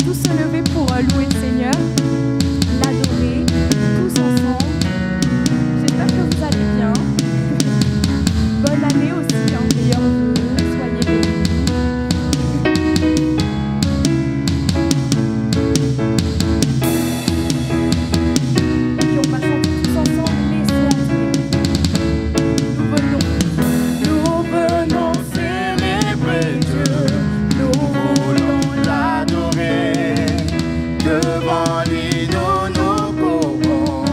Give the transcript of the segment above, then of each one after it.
tous se lever pour louer le Seigneur, l'adorer, tous ensemble. J'espère que vous allez bien. Bonne année aussi, meilleurs vœux, soyez bénis. Et on va chanter tous ensemble les sons. Nous venons célébrer Dieu, nous voulons l'adorer. Devant lui nous nous courons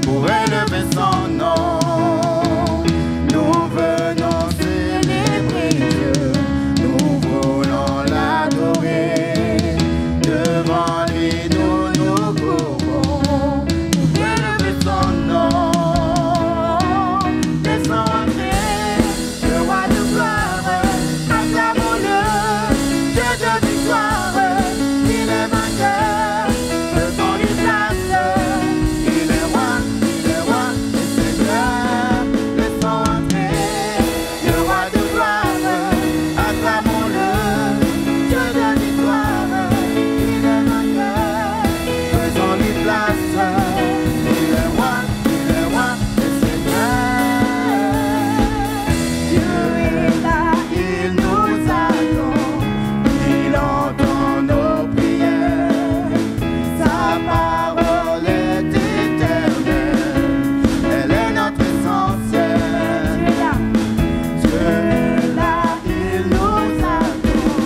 pour élever son nom. Nous venons célébrer Dieu, nous voulons l'adorer. Devant lui nous nous courons pour élever son nom. Laissons entrer le roi de gloire, acclamons-le, Dieu de victoire, il est vainqueur. Faisons lui place, il est roi et Seigneur. Laissons entrer le roi de gloire, acclamons-le, Dieu de victoire, il est vainqueur. Faisons lui place, il est roi et Seigneur. Dieu est là, il nous attend, il entend nos prières. Sa parole est éternelle, elle est notre essentiel. Dieu est là, il nous attend,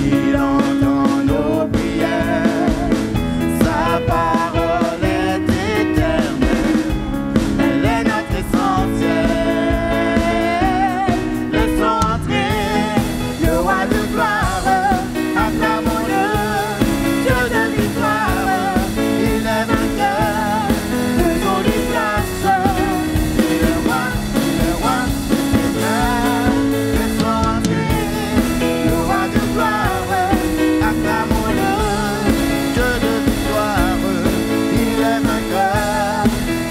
il entend nos prières. Sa parole est éternelle, elle est notre essentiel. Laissons entrer le roi de gloire, acclamons-le, Dieu de victoire, il est vainqueur. Faisons lui place, il est roi et Seigneur. Laissons entrer le roi de gloire, acclamons-le, Dieu de victoire, il est vainqueur.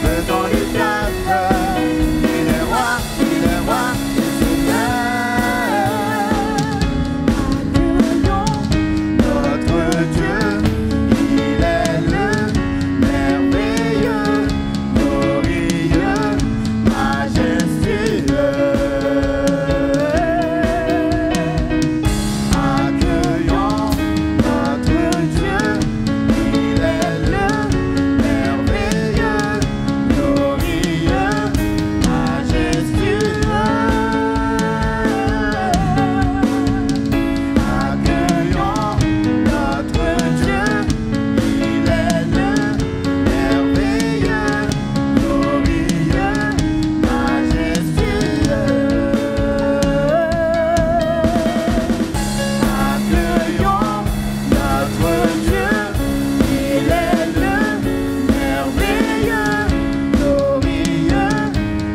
Faisons lui place, il est roi et Seigneur. Accueillons notre Dieu, il est le merveilleux, glorieux, majestueux. Accueillons notre Dieu, il est le merveilleux, glorieux, majestueux. Accueillons notre Dieu, il est le merveilleux, glorieux, majestueux. Accueillons notre Dieu, il est le merveilleux, glorieux,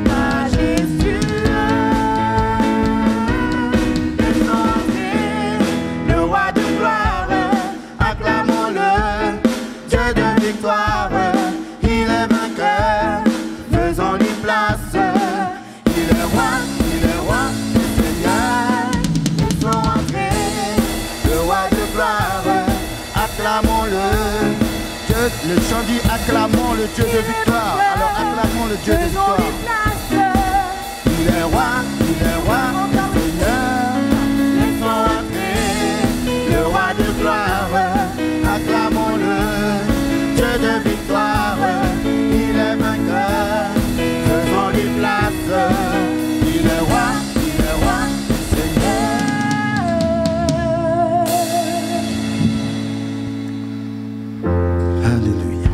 majestueux. Laissons entrer le roi de gloire, acclamons-le, Dieu de victoire, il est vainqueur. Faisons lui place, il est roi et Seigneur. Laissons entrer le roi de gloire, acclamons-le. Le chant dit acclamons le Dieu de victoire. Alors acclamons le Dieu de victoire. Il est roi et Seigneur. Laissons entrer le roi de gloire, acclamons-le, Dieu de victoire, il est vainqueur. Faisons lui place, il est roi et Seigneur. Alléluia.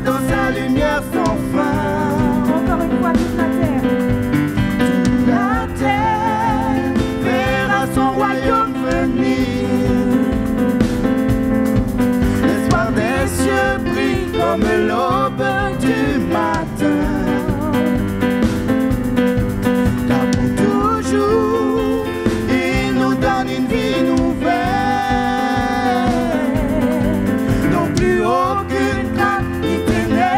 dans sa lumière sans fin. Encore une fois, toute la terre. Toute la terre verra son royaume venir. L'espoir des cieux brille comme l'aube du matin. Car pour toujours, il nous donne une vie nouvelle. Non plus aucune crainte ni ténèbres.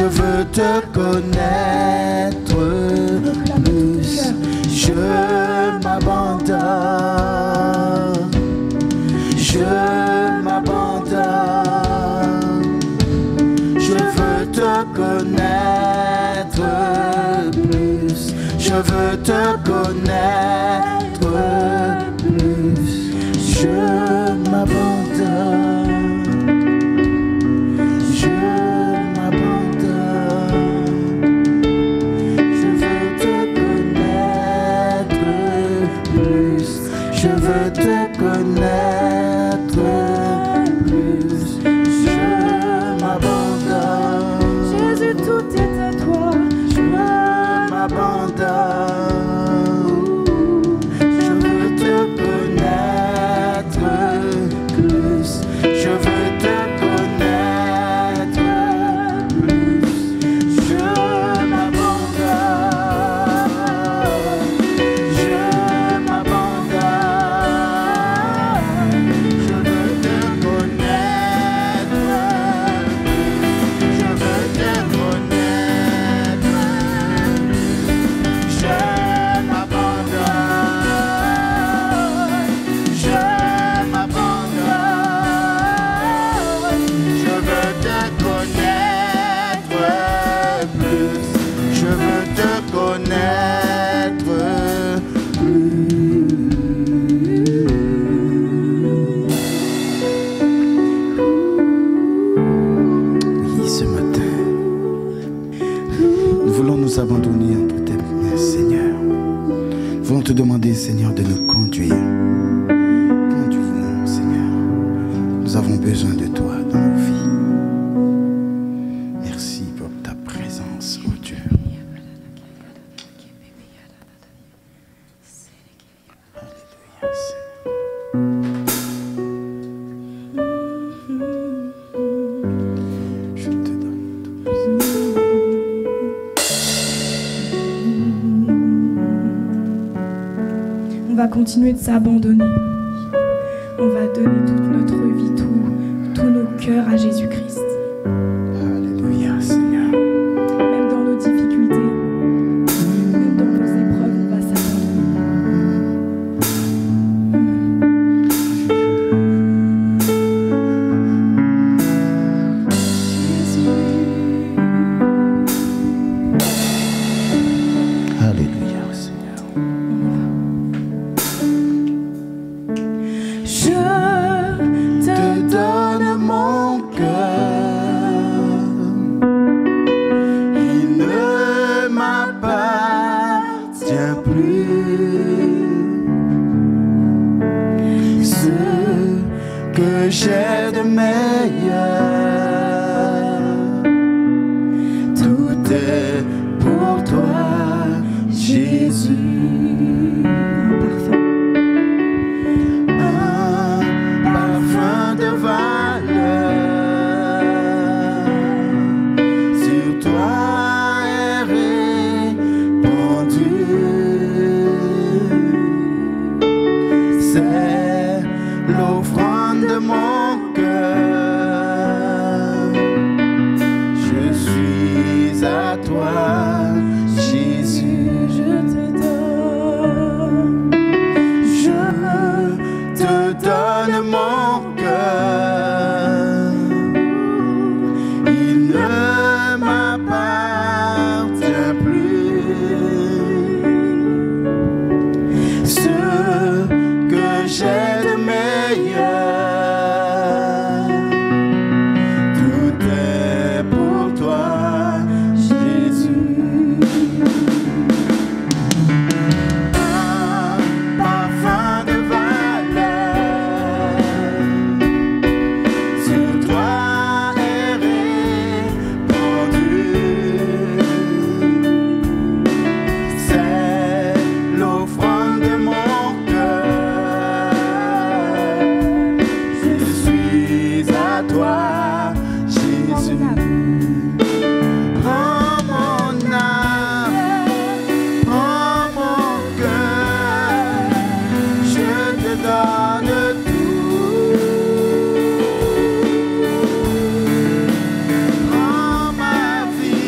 Je veux te connaître plus. Je m'abandonne. Je m'abandonne. Je veux te connaître plus. Je veux te connaître plus. Je m'abandonne. Je m'abandonne. Je veux te connaître plus. Je veux te connaître plus. Je m'abandonne. Jésus, tout est à toi. Je m'abandonne. Je veux te connaître plus. Je veux te connaître plus. Je m'abandonne. Je m'abandonne. Je veux te connaître plus. Je veux te connaître plus. Je m'abandonne. Je m'abandonne. Je veux te connaître plus. Je veux te connaître plus. Oui, ce matin, nous voulons nous abandonner entre tes mains, Seigneur. Nous voulons te demander, Seigneur, de nous conduire. Conduis-nous, Seigneur. Nous avons besoin de toi dans nos vies. Merci pour ta présence, oh Dieu. Alléluia, Seigneur. Je te donne tout. On va continuer de s'abandonner. On va donner toute notre vie, tous nos cœurs à Jésus-Christ. Alléluia, Seigneur. Même dans nos difficultés, même dans nos épreuves, on va s'abandonner. Alléluia, Seigneur. Je te Donne mon cœur, il ne m'appartient plus. Ce que j'ai de meilleur, tout est pour toi, Jésus. Parfum de valeur, sur toi est répandu. C'est l'offrande de mon cœur. Je suis à toi, Jésus. Je te donne. Je te donne mon cœur. Il ne m'appartient plus. Ce que j'ai de meilleur, tout est pour toi, Jésus. Un parfum de valeur, sur toi est répandu. C'est l'offrande de mon cœur. Je suis à toi, Jésus. Prends mon âme, prends mon cœur, je te donne tout. Prends ma vie.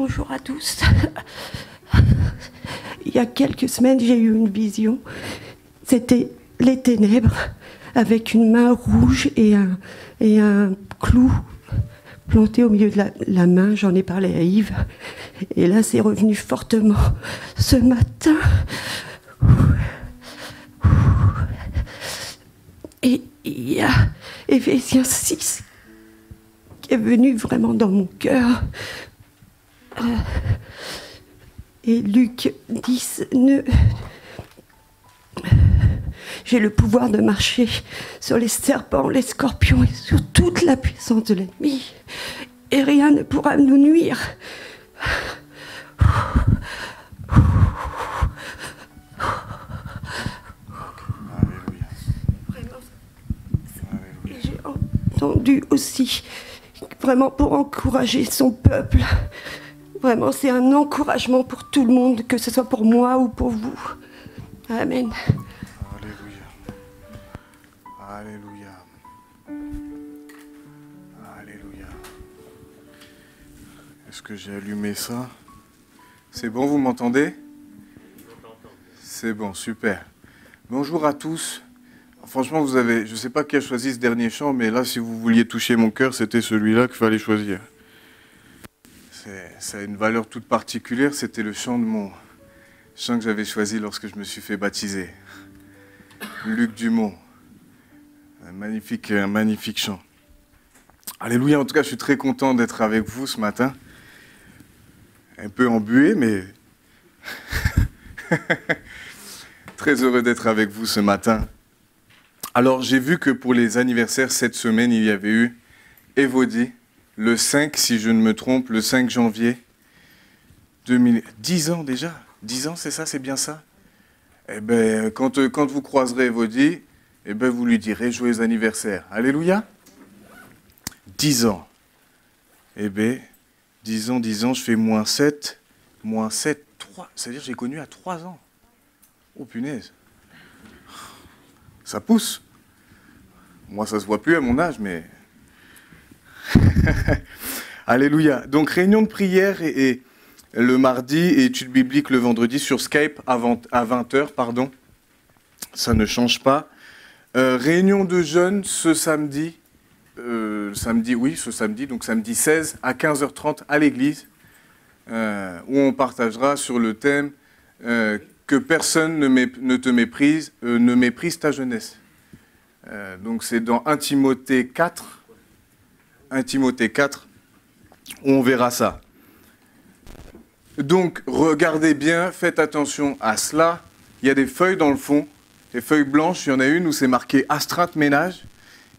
Bonjour à tous. Il y a quelques semaines, j'ai eu une vision. C'était les ténèbres avec une main rouge et un clou planté au milieu de la main. J'en ai parlé à Yves. Et là, c'est revenu fortement ce matin. Et il y a Éphésiens 6 qui est venu vraiment dans mon cœur. Et Luc 10, j'ai le pouvoir de marcher sur les serpents, les scorpions et sur toute la puissance de l'ennemi. Et rien ne pourra nous nuire. Et j'ai entendu aussi, vraiment pour encourager son peuple. Vraiment, c'est un encouragement pour tout le monde, que ce soit pour moi ou pour vous. Amen. Alléluia. Alléluia. Alléluia. Est-ce que j'ai allumé ça? C'est bon, vous m'entendez? C'est bon, super. Bonjour à tous. Franchement, je ne sais pas qui a choisi ce dernier chant, mais là, si vous vouliez toucher mon cœur, c'était celui-là qu'il fallait choisir. Ça a une valeur toute particulière, c'était le chant que j'avais choisi lorsque je me suis fait baptiser. Luc Dumont. Un magnifique chant. Alléluia, en tout cas, je suis très content d'être avec vous ce matin. Un peu embué, mais très heureux d'être avec vous ce matin. Alors, j'ai vu que pour les anniversaires cette semaine, il y avait eu Evodie, le 5, si je ne me trompe, le 5 janvier 2000. 10 ans déjà. 10 ans, c'est ça, c'est bien ça? Eh bien, quand vous croiserez Evodie, eh bien, vous lui direz joyeux anniversaire. Alléluia. 10 ans. Eh bien, 10 ans, je fais moins 7, 3. C'est-à-dire que j'ai connu à 3 ans. Oh, punaise. Ça pousse. Moi, ça ne se voit plus à mon âge, mais... Alléluia. Donc, réunion de prière et le mardi et étude biblique le vendredi sur Skype à 20h, pardon. Ça ne change pas. Réunion de jeunes ce samedi. Ce samedi, donc samedi 16 à 15h30 à l'église, où on partagera sur le thème que personne ne te méprise, ne méprise ta jeunesse. Donc c'est dans 1 Timothée 4, où on verra ça. Donc regardez bien, faites attention à cela. Il y a des feuilles dans le fond, des feuilles blanches, il y en a une où c'est marqué astreinte ménage,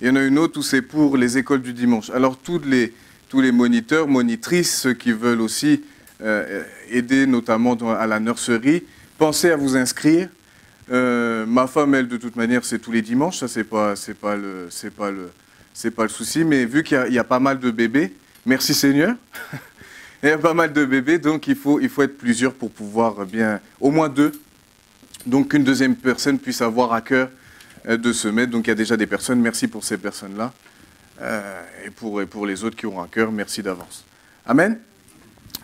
et il y en a une autre où c'est pour les écoles du dimanche. Alors tous les moniteurs, monitrices, ceux qui veulent aussi aider notamment à la nurserie, pensez à vous inscrire. Ma femme, elle, de toute manière, c'est tous les dimanches, ça c'est pas le souci, mais vu qu'il y a pas mal de bébés, merci Seigneur, il y a pas mal de bébés, donc il faut être plusieurs pour pouvoir bien, au moins 2, donc qu'une deuxième personne puisse avoir à cœur de se mettre. Donc il y a déjà des personnes, merci pour ces personnes-là, et pour les autres qui auront à cœur, merci d'avance. Amen.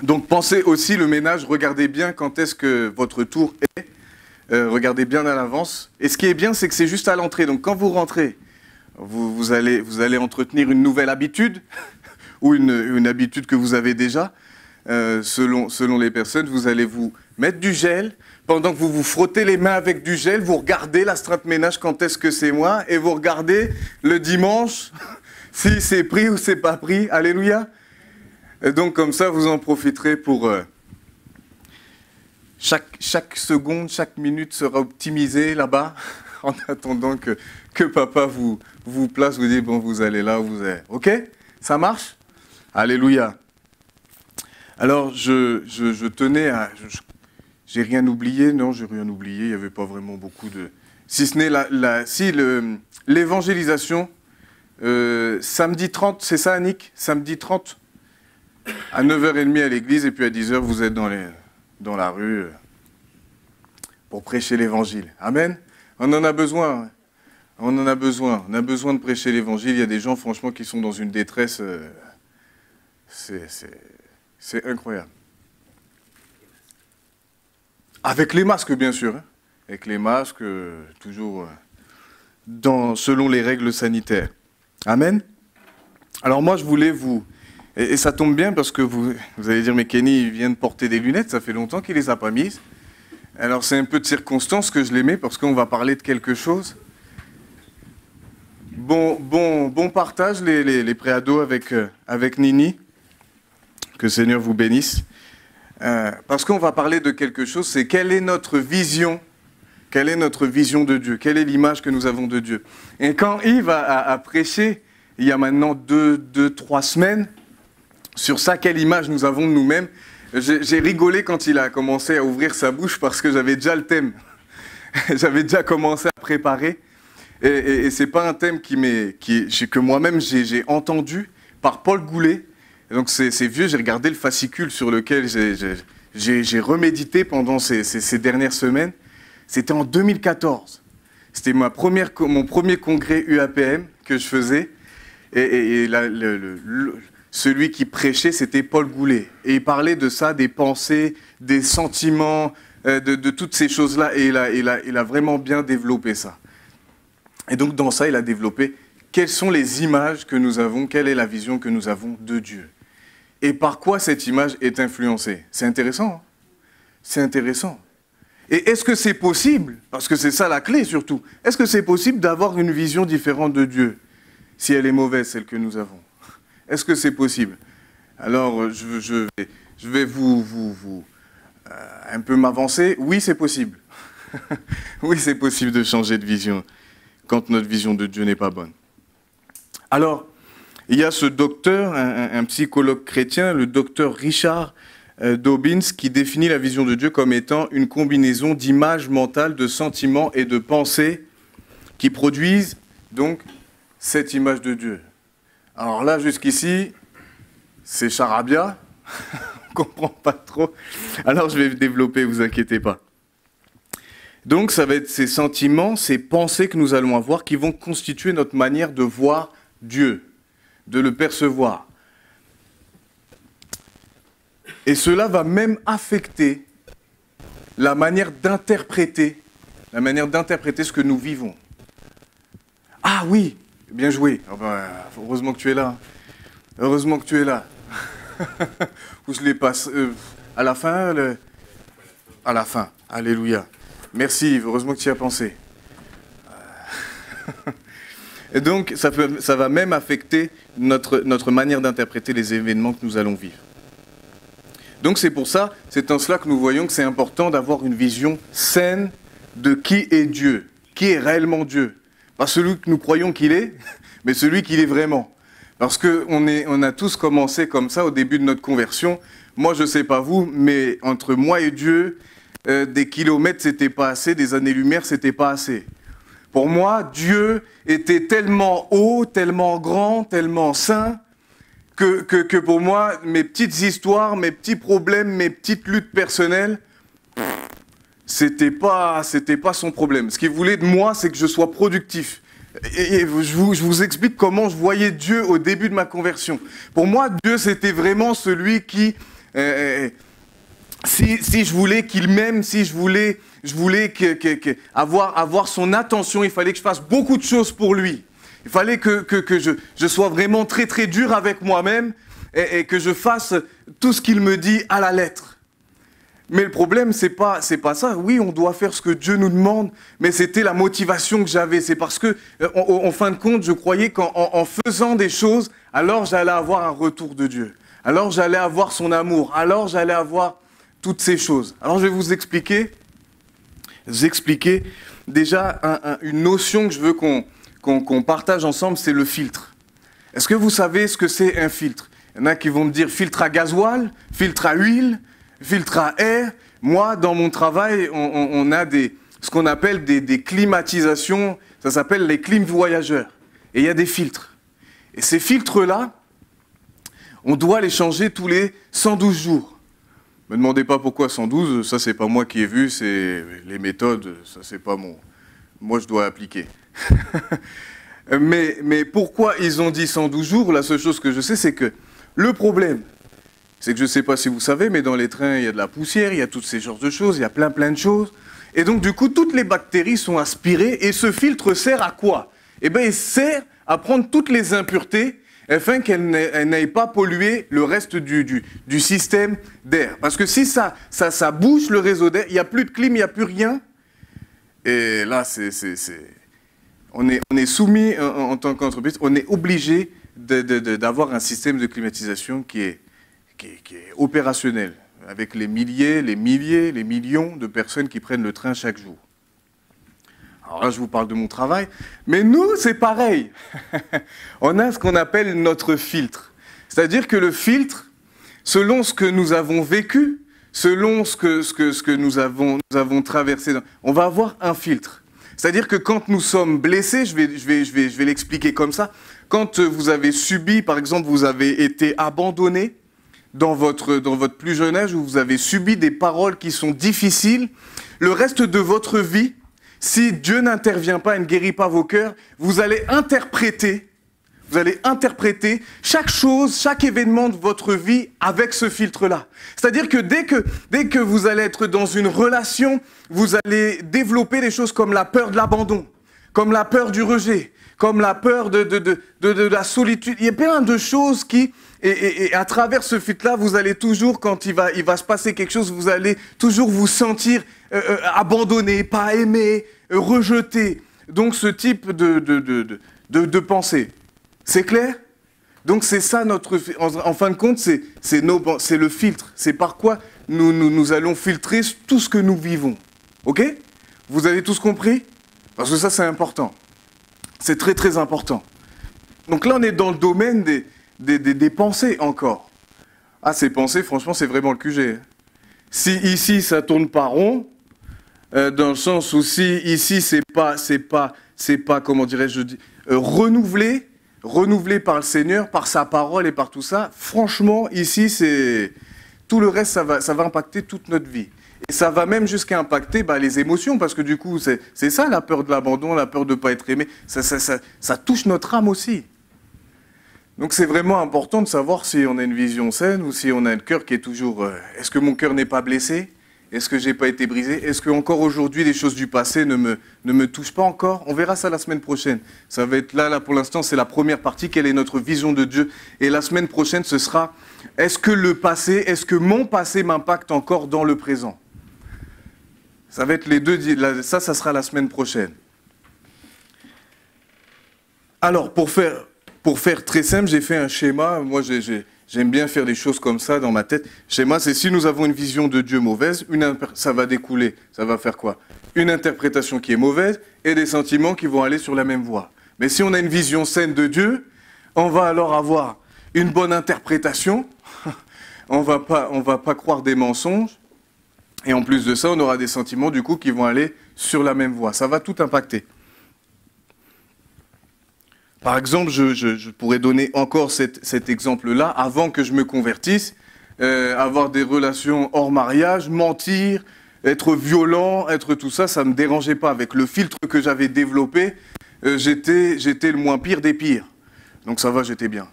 Donc pensez aussi le ménage, regardez bien quand est-ce que votre tour est, regardez bien à l'avance. Et ce qui est bien, c'est que c'est juste à l'entrée, donc quand vous rentrez, vous allez entretenir une nouvelle habitude, ou une habitude que vous avez déjà, selon les personnes, vous allez vous mettre du gel. Pendant que vous vous frottez les mains avec du gel, vous regardez l'astreinte ménage quand est-ce que c'est moi, et vous regardez le dimanche si c'est pris ou c'est pas pris. Alléluia. Et donc comme ça, vous en profiterez pour... Chaque seconde, chaque minute sera optimisée là-bas, en attendant que papa vous place, vous dit, bon, vous allez là où vous êtes. OK? Ça marche? Alléluia. Alors, je tenais à... J'ai rien oublié? Non, j'ai rien oublié. Il n'y avait pas vraiment beaucoup de... Si ce n'est l'évangélisation, samedi 30, c'est ça, Annick? Samedi 30, à 9h30 à l'église, et puis à 10h, vous êtes dans la rue pour prêcher l'évangile. Amen. On en a besoin. On en a besoin. On a besoin de prêcher l'évangile. Il y a des gens, franchement, qui sont dans une détresse. C'est incroyable. Avec les masques, bien sûr. Hein. Avec les masques, toujours selon les règles sanitaires. Amen. Alors moi, je voulais vous... Et ça tombe bien parce que vous allez dire, mais Kenny, il vient de porter des lunettes, ça fait longtemps qu'il les a pas mises. Alors c'est un peu de circonstance que je les mets parce qu'on va parler de quelque chose. Bon partage les préados avec Nini. Que le Seigneur vous bénisse. Parce qu'on va parler de quelque chose, c'est quelle est notre vision. Quelle est notre vision de Dieu? Quelle est l'image que nous avons de Dieu? Et quand Yves a prêché, il y a maintenant 2-3 semaines, sur ça, quelle image nous avons de nous-mêmes, j'ai rigolé quand il a commencé à ouvrir sa bouche parce que j'avais déjà le thème. J'avais déjà commencé à préparer. Et ce n'est pas un thème que moi-même j'ai entendu par Paul Goulet. Et donc c'est vieux, j'ai regardé le fascicule sur lequel j'ai remédité pendant ces dernières semaines. C'était en 2014. C'était mon premier congrès UAPM que je faisais. Et celui qui prêchait, c'était Paul Goulet. Et il parlait de ça, des pensées, des sentiments, de toutes ces choses-là. Et il a vraiment bien développé ça. Et donc dans ça, il a développé quelles sont les images que nous avons, quelle est la vision que nous avons de Dieu. Et par quoi cette image est influencée. C'est intéressant. Hein? C'est intéressant. Et est-ce que c'est possible, parce que c'est ça la clé surtout, est-ce que c'est possible d'avoir une vision différente de Dieu, si elle est mauvaise, celle que nous avons? Est-ce que c'est possible? Alors, je vais vous un peu m'avancer. Oui, c'est possible. Oui, c'est possible de changer de vision quand notre vision de Dieu n'est pas bonne. Alors, il y a ce docteur, un psychologue chrétien, le docteur Richard Dobbins, qui définit la vision de Dieu comme étant une combinaison d'images mentales, de sentiments et de pensées qui produisent donc cette image de Dieu. Alors là, jusqu'ici, c'est charabia, on ne comprend pas trop. Alors je vais développer, vous inquiétez pas. Donc ça va être ces sentiments, ces pensées que nous allons avoir qui vont constituer notre manière de voir Dieu, de le percevoir. Et cela va même affecter la manière d'interpréter ce que nous vivons. Ah oui, bien joué. Oh ben, heureusement que tu es là. Heureusement que tu es là. Ou je les passe à la fin. À la fin. Alléluia. Merci Yves, heureusement que tu y as pensé. Et donc, ça va même affecter notre manière d'interpréter les événements que nous allons vivre. Donc c'est pour ça, c'est en cela que nous voyons que c'est important d'avoir une vision saine de qui est Dieu, qui est réellement Dieu. Pas celui que nous croyons qu'il est, mais celui qu'il est vraiment. Parce qu'on a tous commencé comme ça au début de notre conversion. Moi, je ne sais pas vous, mais entre moi et Dieu, des kilomètres, c'était pas assez, des années-lumière, c'était pas assez. Pour moi, Dieu était tellement haut, tellement grand, tellement saint, que pour moi, mes petites histoires, mes petits problèmes, mes petites luttes personnelles, c'était pas son problème. Ce qu'il voulait de moi, c'est que je sois productif. Et je vous explique comment je voyais Dieu au début de ma conversion. Pour moi, Dieu, c'était vraiment celui qui... si je voulais qu'il m'aime, si je voulais avoir son attention, il fallait que je fasse beaucoup de choses pour lui. Il fallait que je sois vraiment très très dur avec moi-même et que je fasse tout ce qu'il me dit à la lettre. Mais le problème, c'est pas ça. Oui, on doit faire ce que Dieu nous demande, mais c'était la motivation que j'avais. C'est parce que, en fin de compte, je croyais qu'en faisant des choses, alors j'allais avoir un retour de Dieu. Alors j'allais avoir son amour. Alors j'allais avoir toutes ces choses. Alors je vais vous expliquer déjà une notion que je veux qu'on partage ensemble, c'est le filtre. Est-ce que vous savez ce que c'est un filtre? Il y en a qui vont me dire filtre à gasoil, filtre à huile, filtre à air. Moi, dans mon travail, on a ce qu'on appelle des climatisations, ça s'appelle les clims voyageurs. Et il y a des filtres. Et ces filtres-là, on doit les changer tous les 112 jours. Ne me demandez pas pourquoi 112, ça c'est pas moi qui ai vu, c'est les méthodes, ça c'est pas moi je dois appliquer. mais pourquoi ils ont dit 112 jours? La seule chose que je sais, c'est que le problème, c'est que je ne sais pas si vous savez, mais dans les trains, il y a de la poussière, il y a toutes ces genres de choses, il y a plein de choses. Et donc, du coup, toutes les bactéries sont aspirées et ce filtre sert à quoi? Eh bien, il sert à prendre toutes les impuretés afin qu'elles n'aillent pas polluer le reste du système d'air. Parce que si ça bouche le réseau d'air, il n'y a plus de clim, il n'y a plus rien. Et là, on est soumis en tant qu'entreprise, on est obligé d'avoir un système de climatisation qui est opérationnel, avec les milliers, les milliers, les millions de personnes qui prennent le train chaque jour. Alors là, je vous parle de mon travail, mais nous, c'est pareil. On a ce qu'on appelle notre filtre. C'est-à-dire que le filtre, selon ce que nous avons vécu, selon ce que nous avons traversé, on va avoir un filtre. C'est-à-dire que quand nous sommes blessés, je vais l'expliquer comme ça, quand vous avez subi, par exemple, vous avez été abandonné dans votre plus jeune âge, où vous avez subi des paroles qui sont difficiles, le reste de votre vie, si Dieu n'intervient pas et ne guérit pas vos cœurs, vous allez interpréter chaque chose, chaque événement de votre vie avec ce filtre-là. C'est-à-dire que dès que vous allez être dans une relation, vous allez développer des choses comme la peur de l'abandon, comme la peur du rejet, comme la peur de la solitude. Il y a plein de choses qui... Et à travers ce filtre-là, vous allez toujours, quand il va se passer quelque chose, vous allez toujours vous sentir abandonné, pas aimé, rejeté. Donc ce type de pensée. C'est clair? Donc c'est ça en fin de compte, c'est le filtre. C'est par quoi nous allons filtrer tout ce que nous vivons. Ok? Vous avez tous compris? Parce que ça c'est important. C'est très très important. Donc là on est dans le domaine des pensées encore. Ah, ces pensées, franchement, c'est vraiment le QG. Si ici, ça tourne pas rond, dans le sens où si ici, c'est pas, comment dirais-je, renouvelé par le Seigneur, par sa parole et par tout ça, franchement, ici, c'est tout le reste, ça va impacter toute notre vie. Et ça va même jusqu'à impacter les émotions, parce que du coup, c'est ça la peur de l'abandon, la peur de ne pas être aimé, ça touche notre âme aussi. Donc c'est vraiment important de savoir si on a une vision saine ou si on a un cœur qui est toujours... est-ce que mon cœur n'est pas blessé? Est-ce que je n'ai pas été brisé? Est-ce qu'encore aujourd'hui, les choses du passé ne me touchent pas encore? On verra ça la semaine prochaine. Ça va être là pour l'instant, c'est la première partie. Quelle est notre vision de Dieu? Et la semaine prochaine, ce sera, est-ce que mon passé m'impacte encore dans le présent? Ça va être les deux, ça sera la semaine prochaine. Alors, pour faire très simple, j'ai fait un schéma. Moi, j'aime bien faire des choses comme ça dans ma tête. Schéma, c'est si nous avons une vision de Dieu mauvaise, ça va découler. Ça va faire quoi? Une interprétation qui est mauvaise et des sentiments qui vont aller sur la même voie. Mais si on a une vision saine de Dieu, on va alors avoir une bonne interprétation. On va pas croire des mensonges. Et en plus de ça, on aura des sentiments du coup qui vont aller sur la même voie. Ça va tout impacter. Par exemple, je pourrais donner encore cet exemple-là, avant que je me convertisse, avoir des relations hors mariage, mentir, être violent, être tout ça, ça ne me dérangeait pas. Avec le filtre que j'avais développé, j'étais le moins pire des pires. Donc ça va, j'étais bien.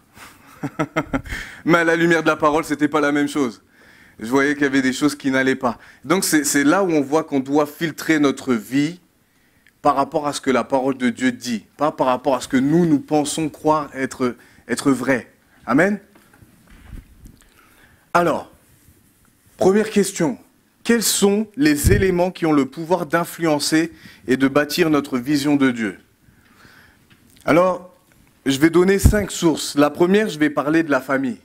Mais à la lumière de la parole, c'était pas la même chose. Je voyais qu'il y avait des choses qui n'allaient pas. Donc c'est là où on voit qu'on doit filtrer notre vie par rapport à ce que la parole de Dieu dit, pas par rapport à ce que nous pensons croire être vrai. Amen. Alors, première question. Quels sont les éléments qui ont le pouvoir d'influencer et de bâtir notre vision de Dieu? Alors, je vais donner 5 sources. La première, je vais parler de la famille.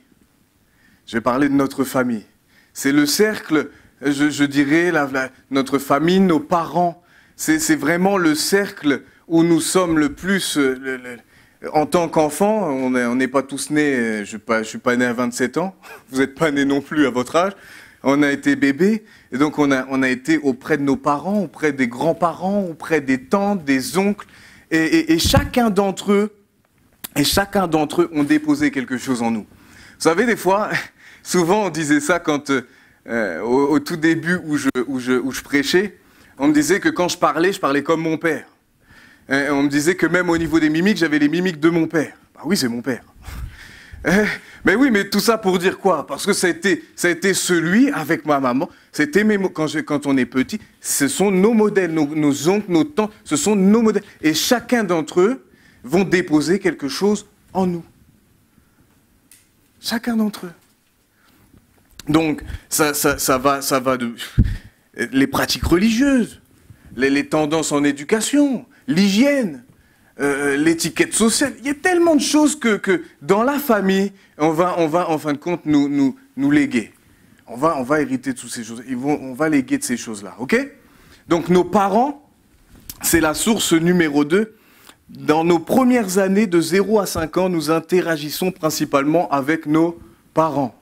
Je vais parler de notre famille. C'est le cercle, je dirais, notre famille, nos parents. C'est vraiment le cercle où nous sommes le plus... en tant qu'enfant, on n'est pas tous nés, je ne suis pas né à 27 ans, vous n'êtes pas nés non plus à votre âge. On a été bébés, et donc on a été auprès de nos parents, auprès des grands-parents, auprès des tantes, des oncles, et chacun d'entre eux ont déposé quelque chose en nous. Vous savez, des fois, souvent on disait ça quand, au tout début où je prêchais, on me disait que quand je parlais comme mon père. On me disait que même au niveau des mimiques, j'avais les mimiques de mon père. Bah oui, c'est mon père. Mais oui, mais tout ça pour dire quoi? Parce que ça a été celui avec ma maman. C'était quand on est petit, ce sont nos modèles, nos oncles, nos tantes, ce sont nos modèles. Et chacun d'entre eux vont déposer quelque chose en nous. Chacun d'entre eux. Donc, ça va de les pratiques religieuses, les tendances en éducation, l'hygiène, l'étiquette sociale. Il y a tellement de choses que dans la famille, on va en fin de compte nous léguer. On va hériter de toutes ces choses. On va léguer de ces choses-là, ok? Donc nos parents, c'est la source numéro 2. Dans nos premières années, de 0 à 5 ans, nous interagissons principalement avec nos parents.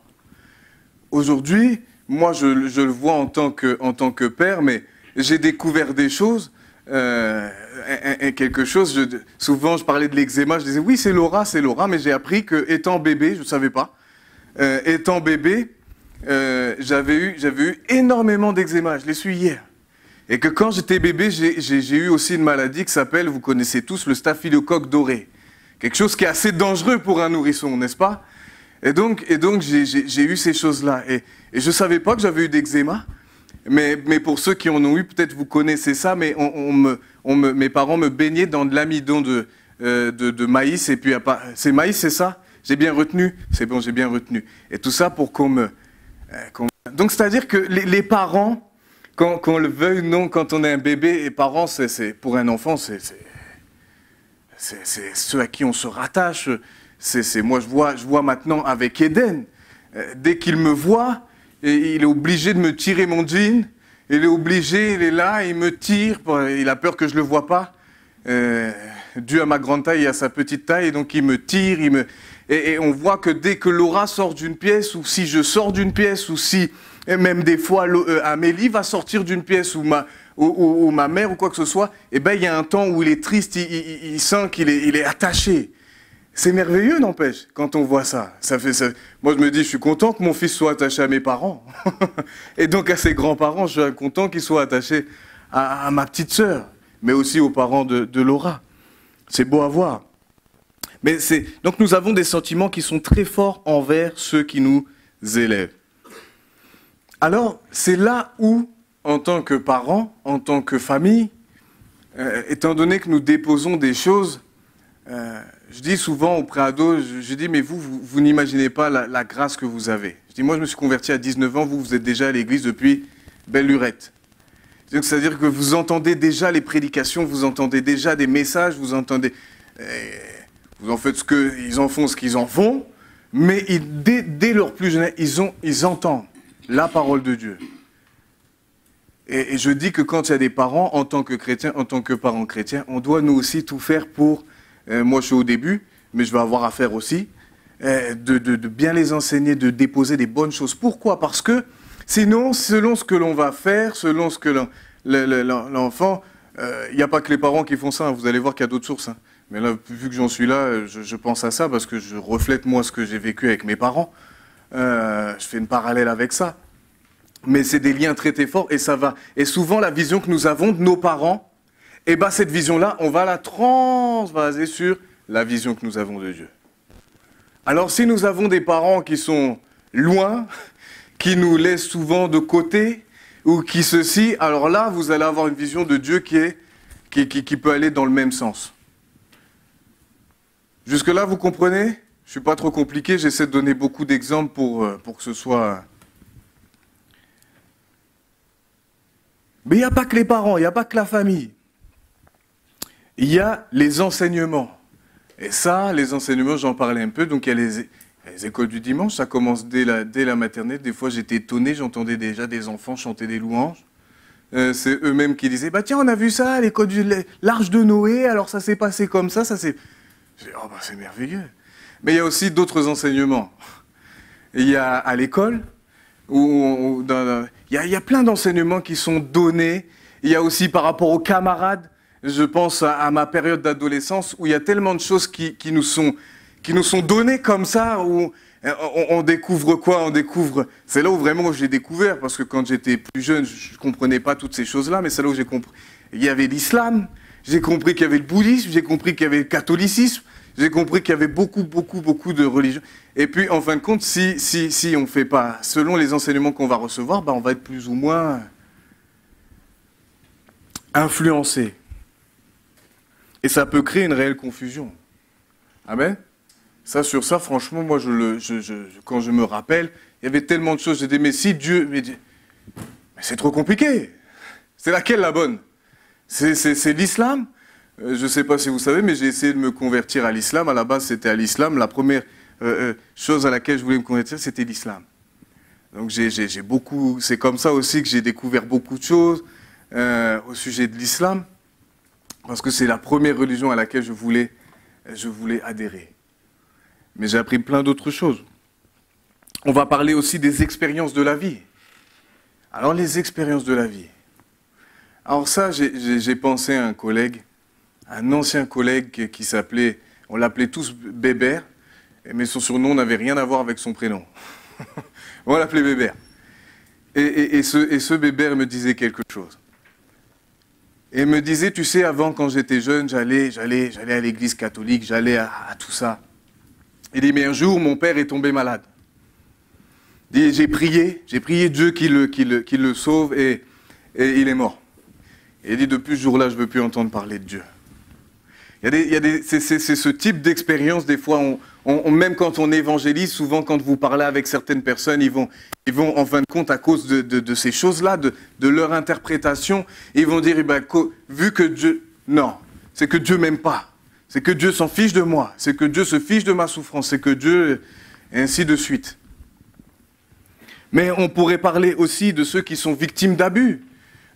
Aujourd'hui, moi je le vois en tant que père, mais j'ai découvert des choses. Quelque chose, souvent je parlais de l'eczéma, je disais oui c'est Laura, mais j'ai appris que étant bébé, je ne savais pas, étant bébé, j'avais eu énormément d'eczéma, je l'ai su hier. Et que quand j'étais bébé, j'ai eu aussi une maladie qui s'appelle, vous connaissez tous, le staphylocoque doré. Quelque chose qui est assez dangereux pour un nourrisson, n'est-ce pas? Et donc j'ai eu ces choses-là. Et je ne savais pas que j'avais eu d'eczéma. Mais pour ceux qui en ont eu, peut-être vous connaissez ça, mais mes parents me baignaient dans de l'amidon de maïs. Et puis, c'est maïs, c'est ça? J'ai bien retenu? C'est bon, j'ai bien retenu. Et tout ça pour qu'on me... Donc, c'est-à-dire que les parents, qu'on le veuille ou non, quand on est un bébé, et parents, pour un enfant, c'est ceux à qui on se rattache. Moi, je vois maintenant avec Eden, dès qu'il me voit, et il est obligé de me tirer mon jean, il est là, il me tire, il a peur que je ne le vois pas, dû à ma grande taille et à sa petite taille, et donc il me tire, et on voit que dès que Laura sort d'une pièce, ou si je sors d'une pièce, ou si, même des fois, Amélie va sortir d'une pièce, ou ma mère, ou quoi que ce soit, eh ben, il y a un temps où il est triste, il sent qu'il est attaché. C'est merveilleux, n'empêche, quand on voit ça. Moi, je me dis, je suis content que mon fils soit attaché à mes parents. Et donc, à ses grands-parents, je suis content qu'il soit attaché à ma petite sœur, mais aussi aux parents de Laura. C'est beau à voir. Donc, nous avons des sentiments qui sont très forts envers ceux qui nous élèvent. Alors, c'est là où, en tant que parents, en tant que famille, étant donné que nous déposons des choses... je dis souvent aux préados, je dis, mais vous n'imaginez pas la grâce que vous avez. Je dis, moi, je me suis converti à 19 ans, vous êtes déjà à l'église depuis belle lurette. C'est-à-dire que vous entendez déjà les prédications, vous entendez déjà des messages, vous entendez... vous en faites ils en font ce qu'ils en font, mais dès leur plus jeune âge, ils entendent la parole de Dieu. Et je dis que quand il y a des parents, en tant que chrétiens, en tant que parents chrétiens, on doit nous aussi tout faire pour... moi, je suis au début, mais je vais avoir à faire aussi, de bien les enseigner, de déposer des bonnes choses. Pourquoi? Parce que sinon, selon ce que l'on va faire, selon ce que l'enfant... Il n'y a pas que les parents qui font ça, hein, vous allez voir qu'il y a d'autres sources. Hein. Mais là, vu que j'en suis là, je pense à ça parce que je reflète, moi, ce que j'ai vécu avec mes parents. Je fais une parallèle avec ça. Mais c'est des liens très, très forts et ça va. Et souvent, la vision que nous avons de nos parents, et bien cette vision-là, on va la transvaser sur la vision que nous avons de Dieu. Alors si nous avons des parents qui sont loin, qui nous laissent souvent de côté, ou qui ceci, alors là, vous allez avoir une vision de Dieu qui peut aller dans le même sens. Jusque-là, vous comprenez? Je ne suis pas trop compliqué, j'essaie de donner beaucoup d'exemples pour que ce soit... Mais il n'y a pas que les parents, il n'y a pas que la famille. Il y a les enseignements. Et ça, les enseignements, j'en parlais un peu. Donc il y a les écoles du dimanche, ça commence dès la maternelle. Des fois, j'étais étonné, j'entendais déjà des enfants chanter des louanges. C'est eux-mêmes qui disaient, bah tiens, on a vu ça à l'école de l'Arche de Noé, alors ça s'est passé comme ça s'est... Je dis, oh bah c'est merveilleux. Mais il y a aussi d'autres enseignements. Il y a à l'école, il y a plein d'enseignements qui sont donnés. Il y a aussi par rapport aux camarades. Je pense à ma période d'adolescence où il y a tellement de choses qui nous sont données comme ça, où on découvre quoi? On découvre... C'est là où vraiment j'ai découvert, parce que quand j'étais plus jeune, je ne comprenais pas toutes ces choses-là, mais c'est là où j'ai compris. Il y avait l'islam, j'ai compris qu'il y avait le bouddhisme, j'ai compris qu'il y avait le catholicisme, J'ai compris qu'il y avait beaucoup de religions. Et puis, en fin de compte, si on ne fait pas, selon les enseignements qu'on va recevoir, on va être plus ou moins influencé. Et ça peut créer une réelle confusion. Amen. Sur ça, franchement, moi, quand je me rappelle, il y avait tellement de choses. J'ai dit, mais si Dieu... Mais c'est trop compliqué. C'est laquelle la bonne? C'est l'islam? Je ne sais pas si vous savez, mais j'ai essayé de me convertir à l'islam. À la base, c'était à l'islam. La première chose à laquelle je voulais me convertir, c'était l'islam. Donc j'ai beaucoup... C'est comme ça aussi que j'ai découvert beaucoup de choses au sujet de l'islam, parce que c'est la première religion à laquelle je voulais adhérer. Mais j'ai appris plein d'autres choses. On va parler aussi des expériences de la vie. Alors, les expériences de la vie. Alors ça, j'ai pensé à un collègue, un ancien collègue qui s'appelait, on l'appelait tous Bébert, mais son surnom n'avait rien à voir avec son prénom. On l'appelait Bébert. Et ce Bébert me disait quelque chose. Et il me disait, tu sais, avant, quand j'étais jeune, j'allais à l'église catholique, j'allais à tout ça. Il dit, mais un jour, mon père est tombé malade. Il dit, j'ai prié Dieu qu'il le sauve et il est mort. Et il dit, depuis ce jour-là, je ne veux plus entendre parler de Dieu. C'est ce type d'expérience, des fois, même quand on évangélise, souvent quand vous parlez avec certaines personnes, ils vont en fin de compte, à cause de ces choses-là, de leur interprétation, ils vont dire, vu que Dieu... Non, c'est que Dieu m'aime pas. C'est que Dieu s'en fiche de moi. C'est que Dieu se fiche de ma souffrance. C'est que Dieu... Et ainsi de suite. Mais on pourrait parler aussi de ceux qui sont victimes d'abus.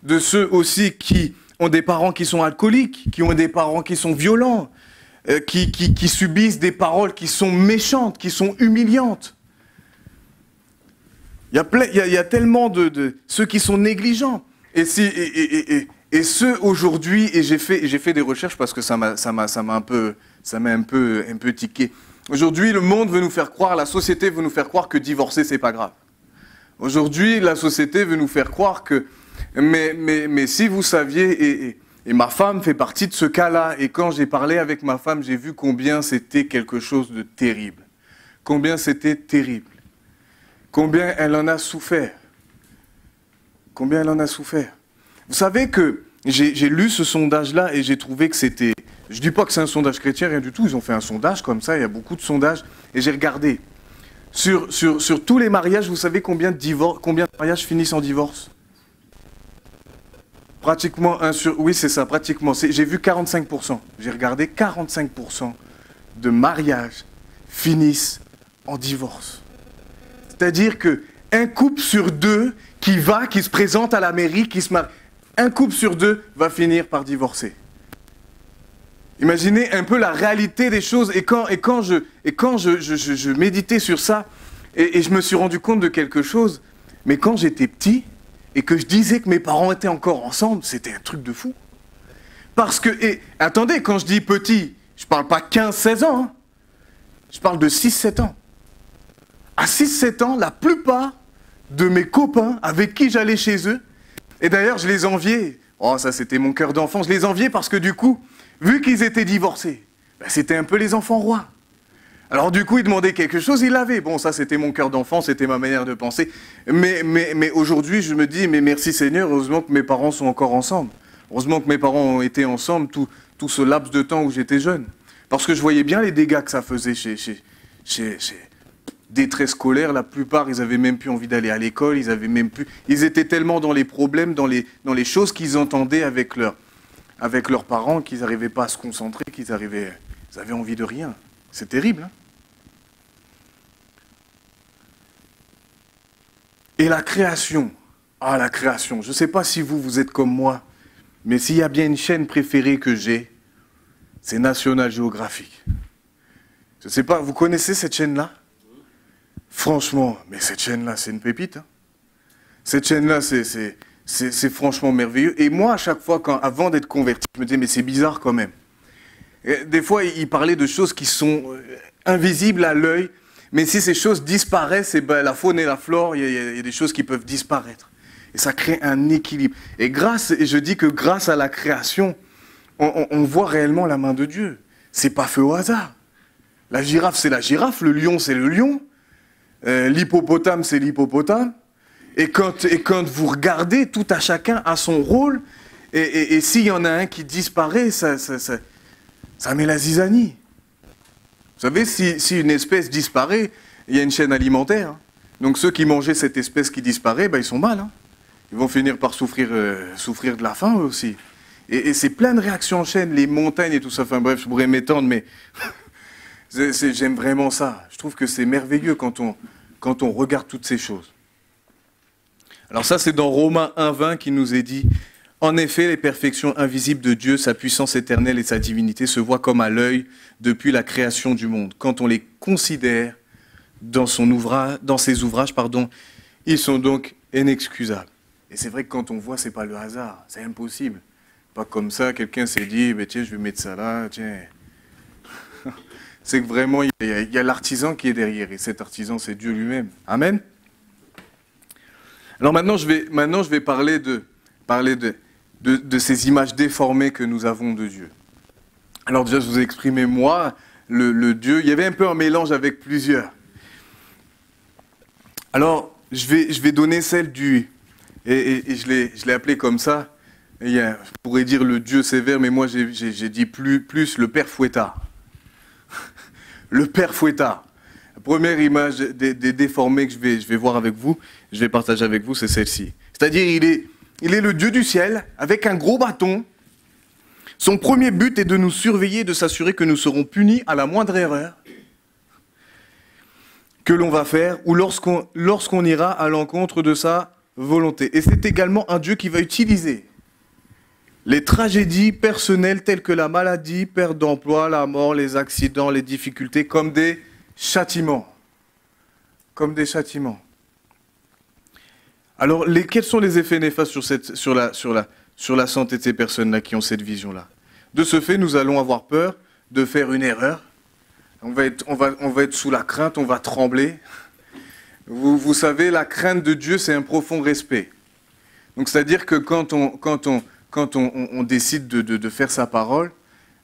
De ceux aussi qui ont des parents qui sont alcooliques, qui ont des parents qui sont violents, qui subissent des paroles qui sont méchantes, qui sont humiliantes. Il y a tellement de ceux qui sont négligents. Et ceux aujourd'hui, et j'ai fait des recherches parce que ça m'a un peu tiqué. Aujourd'hui, le monde veut nous faire croire, la société veut nous faire croire que divorcer, c'est pas grave. Aujourd'hui, la société veut nous faire croire que... Mais si vous saviez, et ma femme fait partie de ce cas-là, et quand j'ai parlé avec ma femme, j'ai vu combien c'était quelque chose de terrible. Combien c'était terrible. Combien elle en a souffert. Combien elle en a souffert. Vous savez que j'ai lu ce sondage-là et j'ai trouvé que c'était... Je ne dis pas que c'est un sondage chrétien, rien du tout. Ils ont fait un sondage comme ça, il y a beaucoup de sondages. Et j'ai regardé. Sur tous les mariages, vous savez combien de mariages finissent en divorce? Pratiquement un sur... Oui, c'est ça, pratiquement. J'ai vu 45%. J'ai regardé 45% de mariages finissent en divorce. C'est-à-dire qu'un couple sur deux qui se présente à la mairie, qui se marie, un couple sur deux va finir par divorcer. Imaginez un peu la réalité des choses. Et quand je méditais sur ça, et je me suis rendu compte de quelque chose, mais quand j'étais petit, et que je disais que mes parents étaient encore ensemble, c'était un truc de fou. Parce que, attendez, quand je dis petit, je ne parle pas 15-16 ans, hein. Je parle de 6-7 ans. À 6-7 ans, la plupart de mes copains avec qui j'allais chez eux, et d'ailleurs je les enviais, oh ça c'était mon cœur d'enfant, je les enviais parce que du coup, vu qu'ils étaient divorcés, c'était un peu les enfants rois. Alors du coup, ils demandaient quelque chose, ils l'avaient. Bon, ça c'était mon cœur d'enfant, c'était ma manière de penser. Mais aujourd'hui, je me dis, mais merci Seigneur, heureusement que mes parents sont encore ensemble. Heureusement que mes parents ont été ensemble tout ce laps de temps où j'étais jeune. Parce que je voyais bien les dégâts que ça faisait chez détresse scolaire. La plupart, ils avaient même plus envie d'aller à l'école, ils étaient tellement dans les problèmes, dans les choses qu'ils entendaient avec leurs parents, qu'ils n'arrivaient pas à se concentrer, ils avaient envie de rien. C'est terrible, hein? Et la création. Ah, la création. Je ne sais pas si vous êtes comme moi, mais s'il y a bien une chaîne préférée que j'ai, c'est National Geographic. Je ne sais pas, vous connaissez cette chaîne-là? Franchement, mais cette chaîne-là, c'est une pépite. Hein? Cette chaîne-là, c'est franchement merveilleux. Et moi, à chaque fois, avant d'être converti, je me disais, mais c'est bizarre quand même. Et des fois, il parlait de choses qui sont invisibles à l'œil, mais si ces choses disparaissent, la faune et la flore, il y a des choses qui peuvent disparaître. Et ça crée un équilibre. Et je dis que grâce à la création, on voit réellement la main de Dieu. C'est pas fait au hasard. La girafe, c'est la girafe, le lion, c'est le lion, l'hippopotame, c'est l'hippopotame. Et quand vous regardez, tout à chacun a son rôle, et s'il y en a un qui disparaît, ça met la zizanie. Vous savez, si une espèce disparaît, il y a une chaîne alimentaire. Hein. Donc ceux qui mangeaient cette espèce qui disparaît, ben, ils sont mal. Hein. Ils vont finir par souffrir de la faim eux aussi. Et c'est plein de réactions en chaîne, les montagnes et tout ça. Enfin bref, je pourrais m'étendre, mais j'aime vraiment ça. Je trouve que c'est merveilleux quand on regarde toutes ces choses. Alors ça, c'est dans Romains 1,20 qui nous est dit « En effet, les perfections invisibles de Dieu, sa puissance éternelle et sa divinité se voient comme à l'œil depuis la création du monde. Quand on les considère dans ses ouvrages, ils sont donc inexcusables. » Et c'est vrai que quand on voit, c'est pas le hasard, c'est impossible. Pas comme ça, quelqu'un s'est dit « Tiens, je vais mettre ça là, tiens. » C'est que vraiment, il y a l'artisan qui est derrière, et cet artisan, c'est Dieu lui-même. Amen. Alors maintenant, je vais parler de ces images déformées que nous avons de Dieu. Alors déjà, je vous ai exprimé, moi, le Dieu, il y avait un peu un mélange avec plusieurs. Alors, je vais donner celle du... Et je l'ai appelé comme ça. Je pourrais dire le Dieu sévère, mais moi, j'ai dit plus le Père Fouettard. Le Père Fouettard. La première image des déformés que je vais voir avec vous, je vais partager avec vous, c'est celle-ci. C'est-à-dire, il est le Dieu du ciel, avec un gros bâton. Son premier but est de nous surveiller, de s'assurer que nous serons punis à la moindre erreur que l'on va faire, ou lorsqu'on ira à l'encontre de sa volonté. Et c'est également un Dieu qui va utiliser les tragédies personnelles telles que la maladie, perte d'emploi, la mort, les accidents, les difficultés, comme des châtiments. Comme des châtiments. Alors, quels sont les effets néfastes sur la santé de ces personnes-là qui ont cette vision-là? De ce fait, nous allons avoir peur de faire une erreur. On va être sous la crainte, on va trembler. Vous savez, la crainte de Dieu, c'est un profond respect. Donc, c'est-à-dire que quand on décide de faire sa parole,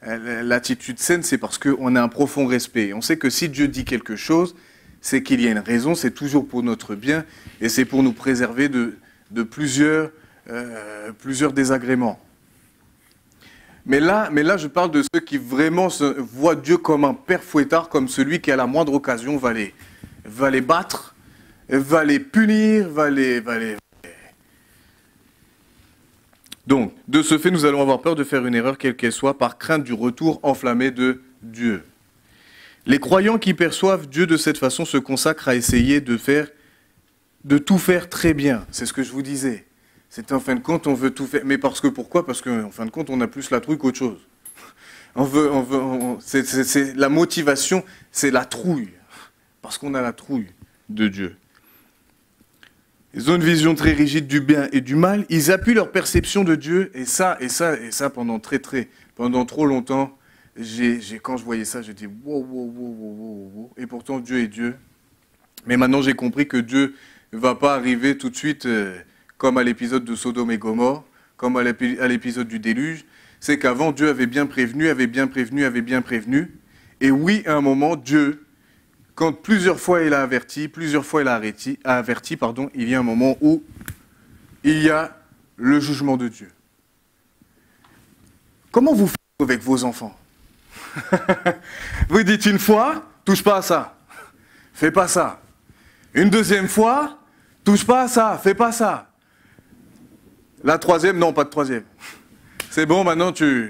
l'attitude saine, c'est parce qu'on a un profond respect. On sait que si Dieu dit quelque chose, c'est qu'il y a une raison, c'est toujours pour notre bien, et c'est pour nous préserver de plusieurs désagréments. Mais là, je parle de ceux qui vraiment voient Dieu comme un père fouettard, comme celui qui, à la moindre occasion, va les battre, va les punir, va les... Donc, de ce fait, nous allons avoir peur de faire une erreur, quelle qu'elle soit, par crainte du retour enflammé de Dieu. Les croyants qui perçoivent Dieu de cette façon se consacrent à essayer de tout faire très bien. C'est ce que je vous disais. C'est en fin de compte, on veut tout faire. Mais pourquoi? Parce qu'en fin de compte, on a plus la trouille qu'autre chose. La motivation, c'est la trouille. Parce qu'on a la trouille de Dieu. Ils ont une vision très rigide du bien et du mal. Ils appuient leur perception de Dieu. Et ça, pendant trop longtemps, quand je voyais ça, j'ai dit wow. Et pourtant, Dieu est Dieu. Mais maintenant, j'ai compris que Dieu ne va pas arriver tout de suite comme à l'épisode de Sodome et Gomorrhe, comme à l'épisode du déluge. C'est qu'avant, Dieu avait bien prévenu. Et oui, à un moment, Dieu, quand plusieurs fois il a averti, il y a un moment où il y a le jugement de Dieu. Comment vous faites avec vos enfants? Vous dites une fois, touche pas à ça, fais pas ça. Une deuxième fois, touche pas à ça, fais pas ça. La troisième, non, pas de troisième. C'est bon, maintenant je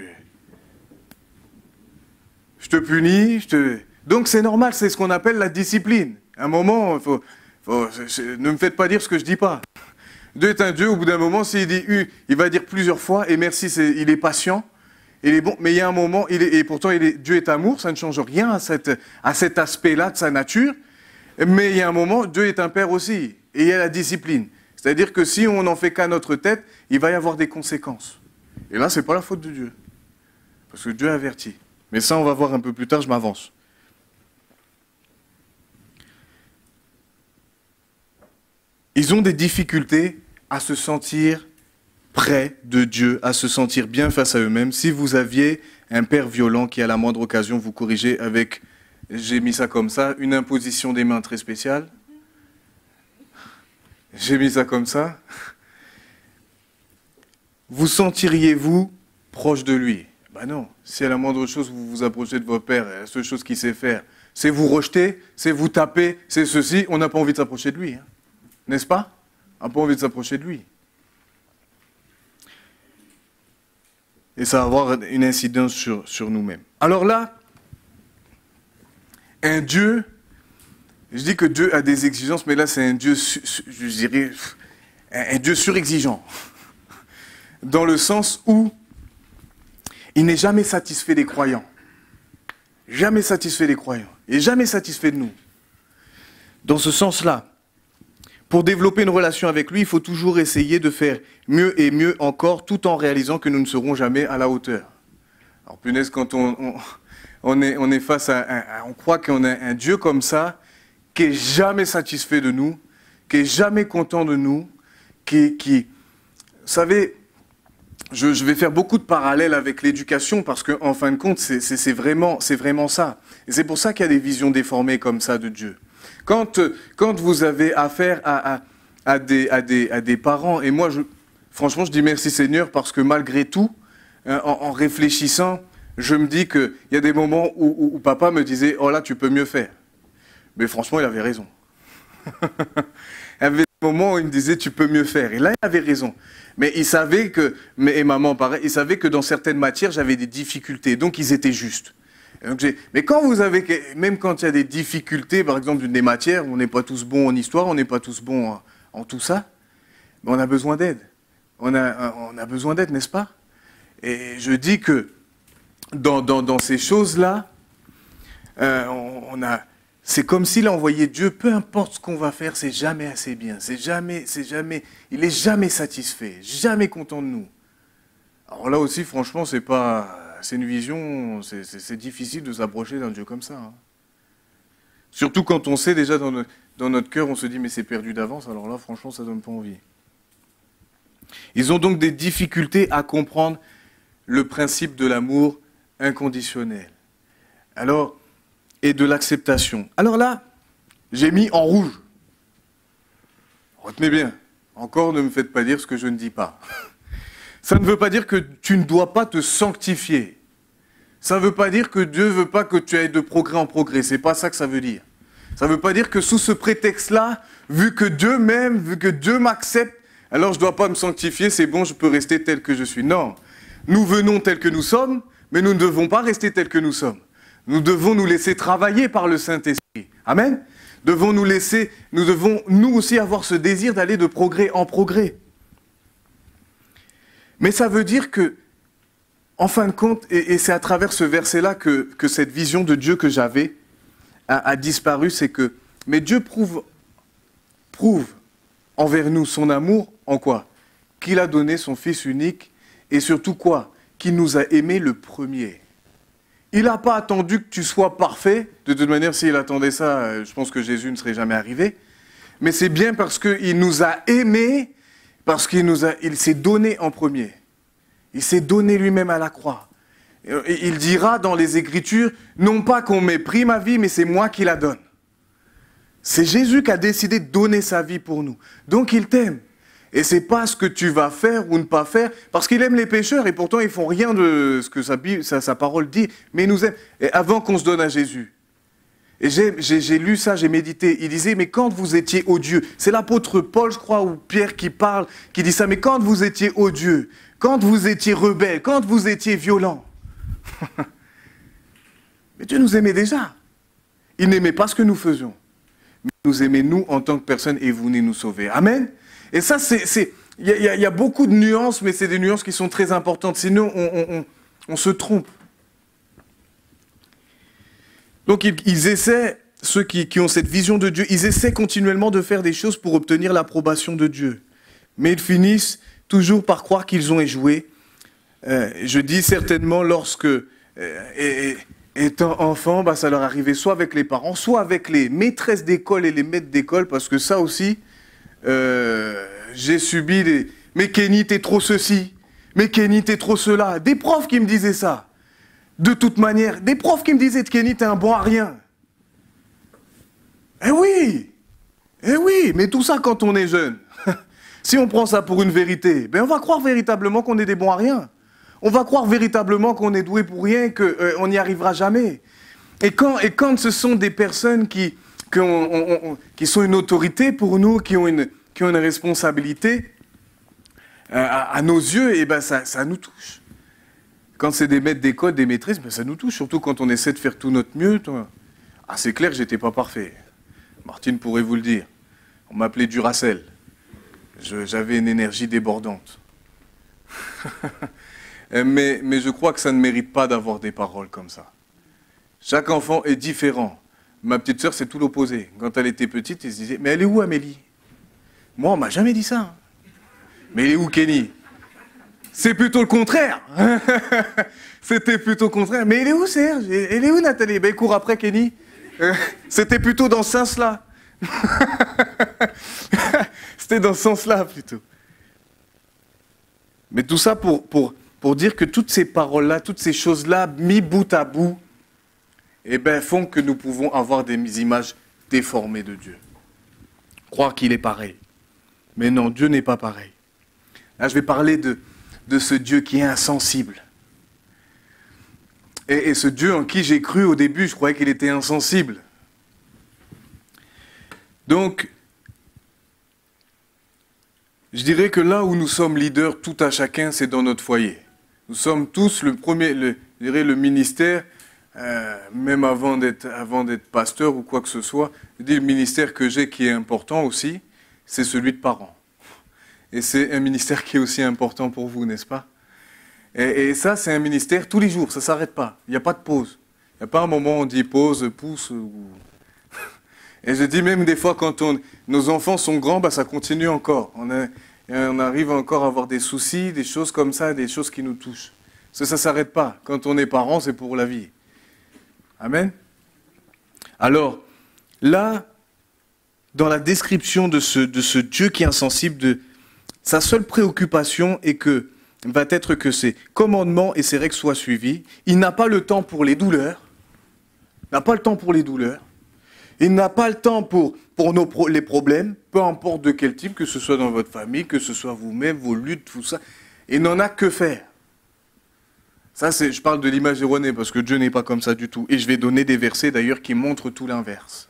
te punis, Donc c'est normal, c'est ce qu'on appelle la discipline. À un moment, ne me faites pas dire ce que je dis pas. Dieu est un Dieu, au bout d'un moment, s'il dit il va dire plusieurs fois, et merci, il est patient. Il est bon, mais il y a un moment, pourtant Dieu est amour, ça ne change rien à cet aspect-là de sa nature, mais il y a un moment, Dieu est un père aussi, et il y a la discipline. C'est-à-dire que si on n'en fait qu'à notre tête, il va y avoir des conséquences. Et là, ce n'est pas la faute de Dieu, parce que Dieu a averti. Mais ça, on va voir un peu plus tard, je m'avance. Ils ont des difficultés à se sentir près de Dieu, à se sentir bien face à eux-mêmes. Si vous aviez un père violent qui, à la moindre occasion, vous corrigeait avec j'ai mis ça comme ça, une imposition des mains très spéciale. J'ai mis ça comme ça. Vous sentiriez-vous proche de lui? Ben non, si à la moindre chose vous vous approchez de votre père, la seule chose qu'il sait faire, c'est vous rejeter, c'est vous taper, c'est ceci, on n'a pas envie de s'approcher de lui. Hein. N'est-ce pas? On n'a pas envie de s'approcher de lui. Et ça va avoir une incidence sur nous-mêmes. Alors là, un Dieu, je dis que Dieu a des exigences, mais là c'est un Dieu, je dirais, un Dieu surexigeant. Dans le sens où il n'est jamais satisfait des croyants. Jamais satisfait des croyants. Et jamais satisfait de nous. Dans ce sens-là, pour développer une relation avec lui, il faut toujours essayer de faire mieux et mieux encore, tout en réalisant que nous ne serons jamais à la hauteur. Alors punaise, quand on est face à on croit qu'on a un Dieu comme ça, qui est jamais satisfait de nous, qui est jamais content de nous, vous savez, je vais faire beaucoup de parallèles avec l'éducation parce qu'en fin de compte, c'est vraiment ça. Et c'est pour ça qu'il y a des visions déformées comme ça de Dieu. Quand vous avez affaire à des parents, et moi, franchement, je dis merci Seigneur parce que malgré tout, en réfléchissant, je me dis qu'il y a des moments où papa me disait « Oh là, tu peux mieux faire ». Mais franchement, il avait raison. Il y avait des moments où il me disait « Tu peux mieux faire ». Et là, il avait raison. Mais il savait que, et maman pareil, il savait que dans certaines matières, j'avais des difficultés. Donc, ils étaient justes. Donc, mais quand vous avez, même quand il y a des difficultés, par exemple, des matières, on n'est pas tous bons en histoire, on n'est pas tous bons en tout ça, mais on a besoin d'aide. On a besoin d'aide, n'est-ce pas? Et je dis que dans ces choses-là, c'est comme s'il envoyait Dieu, peu importe ce qu'on va faire, c'est jamais assez bien, il est jamais satisfait, jamais content de nous. Alors là aussi, franchement, c'est une vision, c'est difficile de s'approcher d'un Dieu comme ça. Hein. Surtout quand on sait déjà dans notre cœur, on se dit mais c'est perdu d'avance, alors là, franchement, ça donne pas envie. Ils ont donc des difficultés à comprendre le principe de l'amour inconditionnel. Alors, et de l'acceptation. Alors là, j'ai mis en rouge. Retenez bien, encore ne me faites pas dire ce que je ne dis pas. Ça ne veut pas dire que tu ne dois pas te sanctifier. Ça ne veut pas dire que Dieu ne veut pas que tu ailles de progrès en progrès. Ce n'est pas ça que ça veut dire. Ça ne veut pas dire que sous ce prétexte-là, vu que Dieu m'aime, vu que Dieu m'accepte, alors je ne dois pas me sanctifier, c'est bon, je peux rester tel que je suis. Non, nous venons tels que nous sommes, mais nous ne devons pas rester tels que nous sommes. Nous devons nous laisser travailler par le Saint-Esprit. Amen. Nous devons nous aussi avoir ce désir d'aller de progrès en progrès. Mais ça veut dire que, en fin de compte, et c'est à travers ce verset-là que cette vision de Dieu que j'avais a disparu, c'est que, mais Dieu prouve envers nous son amour en quoi? Qu'il a donné son Fils unique, et surtout quoi? Qu'il nous a aimés le premier. Il n'a pas attendu que tu sois parfait. De toute manière, s'il attendait ça, je pense que Jésus ne serait jamais arrivé. Mais c'est bien parce qu'il nous a aimés, parce qu'il s'est donné en premier. Il s'est donné lui-même à la croix. Et il dira dans les Écritures, non pas qu'on m'ait pris ma vie, mais c'est moi qui la donne. C'est Jésus qui a décidé de donner sa vie pour nous. Donc il t'aime. Et c'est pas ce que tu vas faire ou ne pas faire, parce qu'il aime les pécheurs, et pourtant ils font rien de ce que sa parole dit, mais il nous aime. Et avant qu'on se donne à Jésus. Et j'ai lu ça, j'ai médité, il disait, mais quand vous étiez odieux, c'est l'apôtre Paul, je crois, ou Pierre qui parle, qui dit ça, mais quand vous étiez odieux, quand vous étiez rebelle, quand vous étiez violent, mais Dieu nous aimait déjà. Il n'aimait pas ce que nous faisions, mais il nous aimait nous en tant que personne, et vous venez nous sauver. Amen. Et ça, il y a beaucoup de nuances, mais c'est des nuances qui sont très importantes. Sinon, on se trompe. Donc, ils essaient, ceux qui ont cette vision de Dieu, ils essaient continuellement de faire des choses pour obtenir l'approbation de Dieu. Mais ils finissent toujours par croire qu'ils ont échoué. Je dis certainement lorsque, étant enfant, ça leur arrivait soit avec les parents, soit avec les maîtresses d'école et les maîtres d'école, parce que ça aussi... j'ai subi des... Mais Kenny, t'es trop ceci. Mais Kenny, t'es trop cela. Des profs qui me disaient ça. De toute manière, des profs qui me disaient, Kenny, t'es un bon à rien. Eh oui, mais tout ça quand on est jeune. Si on prend ça pour une vérité, ben on va croire véritablement qu'on est des bons à rien. On va croire véritablement qu'on est doué pour rien, qu'on n'y arrivera jamais. Et quand ce sont des personnes qui sont une autorité pour nous, qui ont une responsabilité, à nos yeux, et ben ça nous touche. Quand c'est des maîtres d'école, des maîtresses, ben ça nous touche, surtout quand on essaie de faire tout notre mieux. Ah, c'est clair que j'étais pas parfait. Martine pourrait vous le dire. On m'appelait Duracell. J'avais une énergie débordante. mais je crois que ça ne mérite pas d'avoir des paroles comme ça. Chaque enfant est différent. Ma petite sœur, c'est tout l'opposé. Quand elle était petite, elle se disait « Mais elle est où Amélie ?» Moi, on m'a jamais dit ça. Mais elle est où Kenny? C'est plutôt le contraire. C'était plutôt le contraire. Mais elle est où Serge? Elle est où Nathalie? Ben, cours après Kenny. C'était plutôt dans ce sens-là. C'était dans ce sens-là plutôt. Mais tout ça pour dire que toutes ces paroles-là, toutes ces choses-là, mis bout à bout, eh ben, font que nous pouvons avoir des images déformées de Dieu. Croire qu'il est pareil. Mais non, Dieu n'est pas pareil. Là, je vais parler de ce Dieu qui est insensible. Et ce Dieu en qui j'ai cru au début, je croyais qu'il était insensible. Donc, je dirais que là où nous sommes leaders, tout à chacun, c'est dans notre foyer. Nous sommes tous je dirais le ministère, même avant d'être pasteur ou quoi que ce soit, je dis le ministère que j'ai qui est important aussi, c'est celui de parents. Et c'est un ministère qui est aussi important pour vous, n'est-ce pas? Et ça, c'est un ministère tous les jours, ça ne s'arrête pas. Il n'y a pas de pause. Il n'y a pas un moment où on dit pause, pouce. Et je dis même des fois, quand nos enfants sont grands, bah, ça continue encore. On arrive encore à avoir des soucis, des choses comme ça, des choses qui nous touchent. Ça ne s'arrête pas. Quand on est parent, c'est pour la vie. Amen. Alors, là, dans la description de ce Dieu qui est insensible, sa seule préoccupation va être que ses commandements et ses règles soient suivis. Il n'a pas le temps pour les douleurs. Il n'a pas le temps pour les douleurs. Il n'a pas le temps pour les problèmes, peu importe de quel type, que ce soit dans votre famille, que ce soit vous-même, vos luttes, tout ça. Il n'en a que faire. Ça, je parle de l'image erronée, parce que Dieu n'est pas comme ça du tout. Et je vais donner des versets d'ailleurs qui montrent tout l'inverse.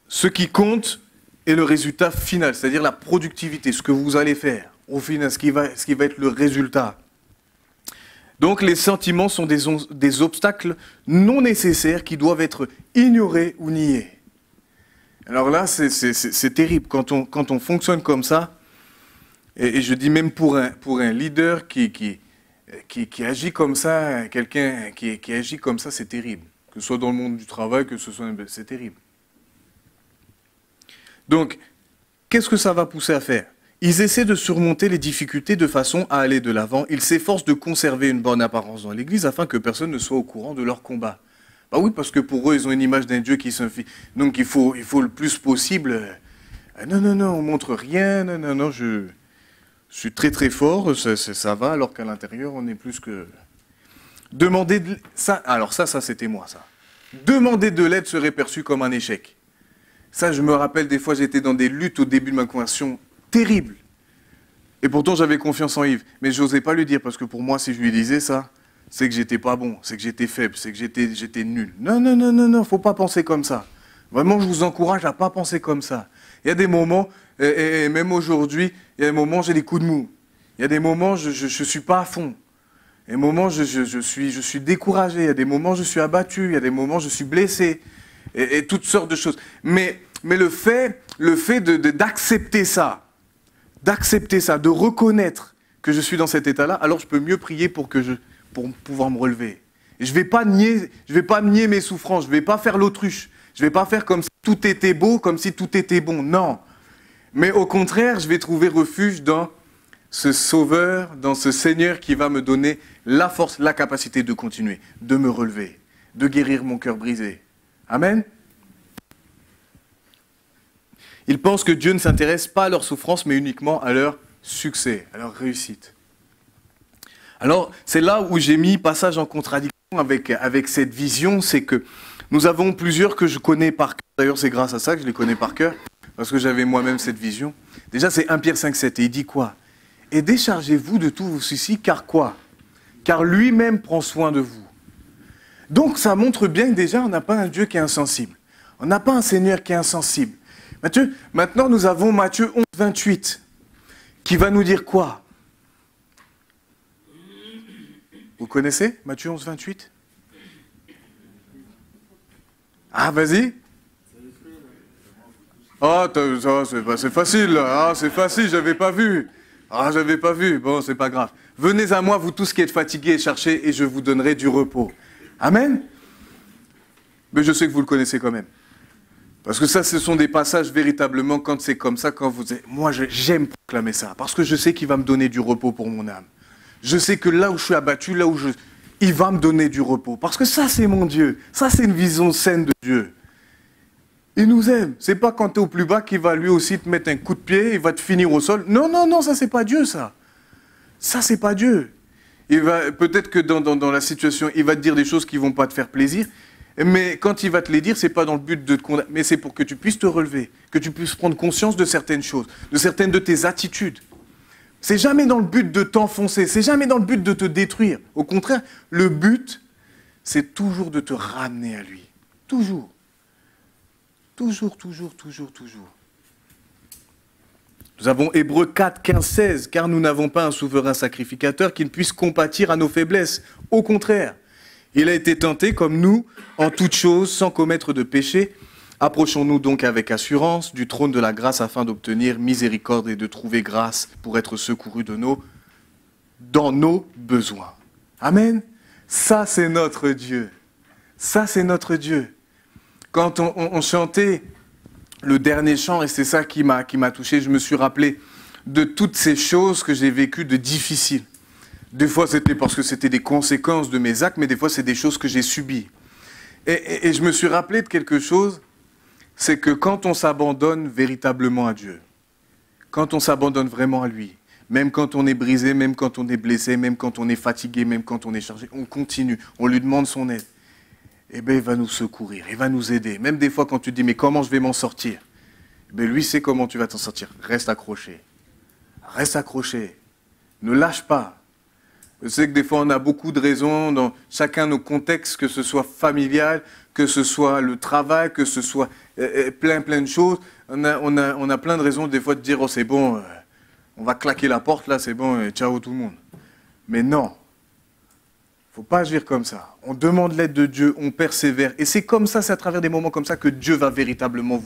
Ce qui compte est le résultat final, c'est-à-dire la productivité, ce que vous allez faire. Au final, ce qui va être le résultat. Donc les sentiments sont des obstacles non nécessaires qui doivent être ignorés ou niés. Alors là, c'est terrible quand on fonctionne comme ça. Et je dis même pour un leader qui agit comme ça, quelqu'un qui agit comme ça, c'est terrible. Que ce soit dans le monde du travail, que ce soit... C'est terrible. Donc, qu'est-ce que ça va pousser à faire? Ils essaient de surmonter les difficultés de façon à aller de l'avant. Ils s'efforcent de conserver une bonne apparence dans l'Église afin que personne ne soit au courant de leur combat. Bah oui, parce que pour eux, ils ont une image d'un Dieu qui s'inflige. Donc il faut le plus possible... non, on montre rien, non, je suis très très fort, ça va, alors qu'à l'intérieur, on est plus que... Demander de... ça, alors ça c'était moi, ça. Demander de l'aide serait perçu comme un échec. Ça, je me rappelle, des fois, j'étais dans des luttes au début de ma conversion terribles. Et pourtant, j'avais confiance en Yves. Mais je n'osais pas lui dire, parce que pour moi, si je lui disais ça, c'est que j'étais pas bon, c'est que j'étais faible, c'est que j'étais nul. Non, faut pas penser comme ça. Vraiment, je vous encourage à pas penser comme ça. Il y a des moments, et même aujourd'hui, il y a des moments, j'ai des coups de mou. Il y a des moments, je ne suis pas à fond. Il y a des moments, je suis découragé. Il y a des moments, je suis abattu. Il y a des moments, je suis blessé. Et toutes sortes de choses. Mais le fait d'accepter ça, de reconnaître que je suis dans cet état-là, alors je peux mieux prier pour pouvoir me relever. Et je vais pas nier mes souffrances, je ne vais pas faire l'autruche, je ne vais pas faire comme si tout était beau, comme si tout était bon, non. Mais au contraire, je vais trouver refuge dans ce Sauveur, dans ce Seigneur qui va me donner la force, la capacité de continuer, de me relever, de guérir mon cœur brisé. Amen. Ils pensent que Dieu ne s'intéresse pas à leur souffrance, mais uniquement à leur succès, à leur réussite. Alors, c'est là où j'ai mis passage en contradiction avec cette vision, c'est que Nous avons plusieurs que je connais par cœur. D'ailleurs, c'est grâce à ça que je les connais par cœur, parce que j'avais moi-même cette vision. Déjà, c'est 1 Pierre 5,7, et il dit quoi? Et déchargez-vous de tous vos soucis, car quoi? Car lui-même prend soin de vous. Donc, ça montre bien que déjà, on n'a pas un Dieu qui est insensible. On n'a pas un Seigneur qui est insensible. Maintenant, nous avons Matthieu 11, 28, qui va nous dire quoi? Vous connaissez Matthieu 11, 28? Ah, vas-y. Ah, c'est facile, là. Ah, c'est facile, j'avais pas vu. Ah, j'avais pas vu. Bon, c'est pas grave. Venez à moi, vous tous qui êtes fatigués et cherchez, et je vous donnerai du repos. Amen. Mais je sais que vous le connaissez quand même. Parce que ça, ce sont des passages véritablement, quand c'est comme ça, quand vous êtes... Moi, j'aime proclamer ça, parce que je sais qu'il va me donner du repos pour mon âme. Je sais que là où je suis abattu, il va me donner du repos. Parce que ça, c'est mon Dieu. Ça, c'est une vision saine de Dieu. Il nous aime. C'est pas quand tu es au plus bas qu'il va lui aussi te mettre un coup de pied, il va te finir au sol. Non, non, non, ça, c'est pas Dieu, ça. Ça, c'est pas Dieu. Peut-être que dans la situation, il va te dire des choses qui vont pas te faire plaisir, mais quand il va te les dire, c'est pas dans le but de te condamner, mais c'est pour que tu puisses te relever, que tu puisses prendre conscience de certaines choses, de certaines de tes attitudes. C'est jamais dans le but de t'enfoncer, c'est jamais dans le but de te détruire. Au contraire, le but, c'est toujours de te ramener à lui. Toujours. Toujours, toujours, toujours, toujours. Nous avons Hébreux 4, 15, 16, car nous n'avons pas un souverain sacrificateur qui ne puisse compatir à nos faiblesses. Au contraire, il a été tenté comme nous, en toutes choses, sans commettre de péché. Approchons-nous donc avec assurance du trône de la grâce afin d'obtenir miséricorde et de trouver grâce pour être secourus dans nos besoins. Amen. Ça, c'est notre Dieu. Ça, c'est notre Dieu. Quand on chantait le dernier chant, et c'est ça qui m'a touché, je me suis rappelé de toutes ces choses que j'ai vécues de difficiles. Des fois, c'était parce que c'était des conséquences de mes actes, mais des fois, c'est des choses que j'ai subies. Et je me suis rappelé de quelque chose, c'est que quand on s'abandonne véritablement à Dieu, quand on s'abandonne vraiment à lui, même quand on est brisé, même quand on est blessé, même quand on est fatigué, même quand on est chargé, on continue, on lui demande son aide. Eh bien, il va nous secourir, il va nous aider. Même des fois, quand tu te dis, mais comment je vais m'en sortir? Eh bien, lui sait comment tu vas t'en sortir. Reste accroché. Reste accroché. Ne lâche pas. Je sais que des fois, on a beaucoup de raisons dans chacun nos contextes, que ce soit familial, que ce soit le travail, que ce soit plein de choses. On a plein de raisons des fois de dire, oh c'est bon, on va claquer la porte là, c'est bon, ciao tout le monde. Mais non. Il ne faut pas agir comme ça. On demande l'aide de Dieu, on persévère. Et c'est comme ça, c'est à travers des moments comme ça que Dieu va véritablement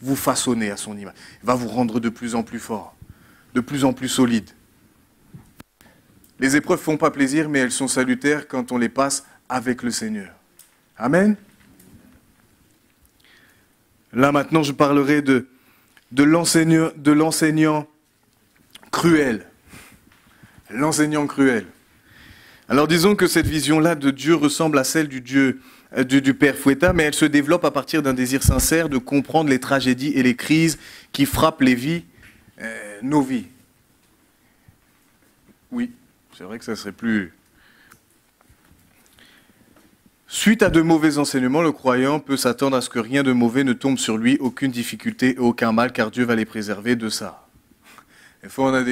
vous façonner à son image. Il va vous rendre de plus en plus fort, de plus en plus solide. Les épreuves ne font pas plaisir, mais elles sont salutaires quand on les passe avec le Seigneur. Amen. Là maintenant, je parlerai de l'enseignant cruel. L'enseignant cruel. Alors disons que cette vision-là de Dieu ressemble à celle du Père Fouettard, mais elle se développe à partir d'un désir sincère de comprendre les tragédies et les crises qui frappent les vies, nos vies. Oui, c'est vrai que ça serait plus... Suite à de mauvais enseignements, le croyant peut s'attendre à ce que rien de mauvais ne tombe sur lui, aucune difficulté et aucun mal, car Dieu va les préserver de ça. Des fois,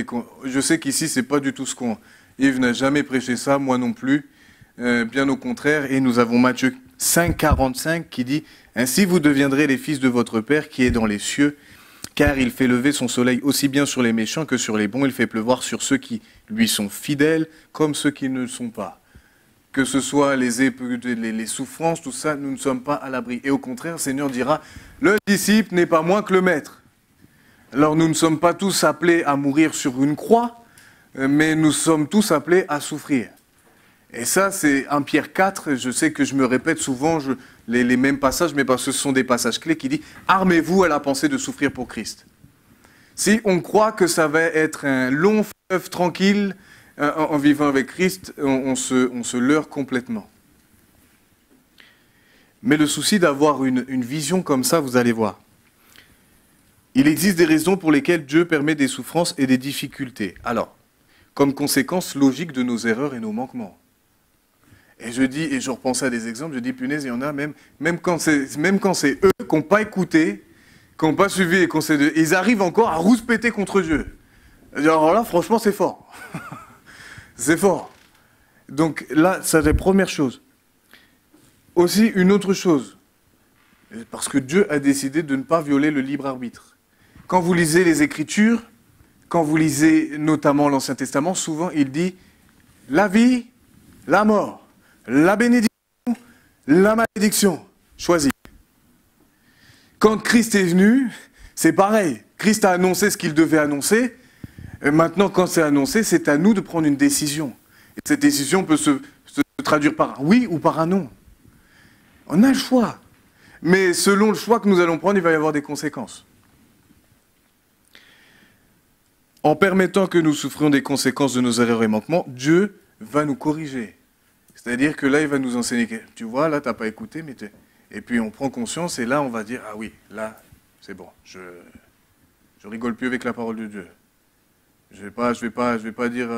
je sais qu'ici, c'est pas du tout ce qu'on... Yves n'a jamais prêché ça, moi non plus, bien au contraire. Et nous avons Matthieu 5, 45 qui dit « Ainsi vous deviendrez les fils de votre Père qui est dans les cieux, car il fait lever son soleil aussi bien sur les méchants que sur les bons, il fait pleuvoir sur ceux qui lui sont fidèles comme ceux qui ne le sont pas. » Que ce soit les souffrances, tout ça, nous ne sommes pas à l'abri. Et au contraire, le Seigneur dira « Le disciple n'est pas moins que le maître. » Alors nous ne sommes pas tous appelés à mourir sur une croix, mais nous sommes tous appelés à souffrir. Et ça, c'est 1 Pierre 4, je sais que je me répète souvent les mêmes passages, mais parce que ce sont des passages clés qui disent « Armez-vous à la pensée de souffrir pour Christ ». Si on croit que ça va être un long fleuve tranquille en vivant avec Christ, on se leurre complètement. Mais le souci d'avoir une vision comme ça, vous allez voir. Il existe des raisons pour lesquelles Dieu permet des souffrances et des difficultés. Alors, comme conséquence logique de nos erreurs et nos manquements. Et je dis, et je repensais à des exemples, je dis, punaise, il y en a même quand c'est eux qui n'ont pas écouté, qui n'ont pas suivi les conseils de Dieu, ils arrivent encore à rouspéter contre Dieu. Alors là, franchement, c'est fort. C'est fort. Donc là, ça c'est la première chose. Aussi, une autre chose, parce que Dieu a décidé de ne pas violer le libre arbitre. Quand vous lisez les Écritures, quand vous lisez notamment l'Ancien Testament, souvent il dit la vie, la mort, la bénédiction, la malédiction. Choisis. Quand Christ est venu, c'est pareil. Christ a annoncé ce qu'il devait annoncer. Et maintenant, quand c'est annoncé, c'est à nous de prendre une décision. Et cette décision peut se traduire par un oui ou par un non. On a le choix. Mais selon le choix que nous allons prendre, il va y avoir des conséquences. En permettant que nous souffrions des conséquences de nos erreurs et manquements, Dieu va nous corriger. C'est-à-dire que là, il va nous enseigner. Tu vois, là, tu n'as pas écouté, mais et puis on prend conscience, et là, on va dire, ah oui, là, c'est bon, je rigole plus avec la parole de Dieu. Je vais pas dire...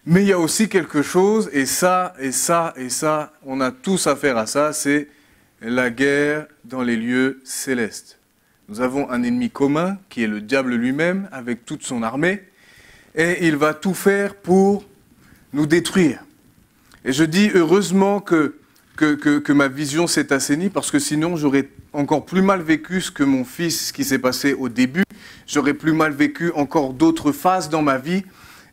Mais il y a aussi quelque chose, et ça, on a tous affaire à ça, c'est la guerre dans les lieux célestes. Nous avons un ennemi commun, qui est le diable lui-même, avec toute son armée, et il va tout faire pour nous détruire. Et je dis heureusement que ma vision s'est assainie, parce que sinon j'aurais encore plus mal vécu ce que mon fils, ce qui s'est passé au début, j'aurais plus mal vécu encore d'autres phases dans ma vie,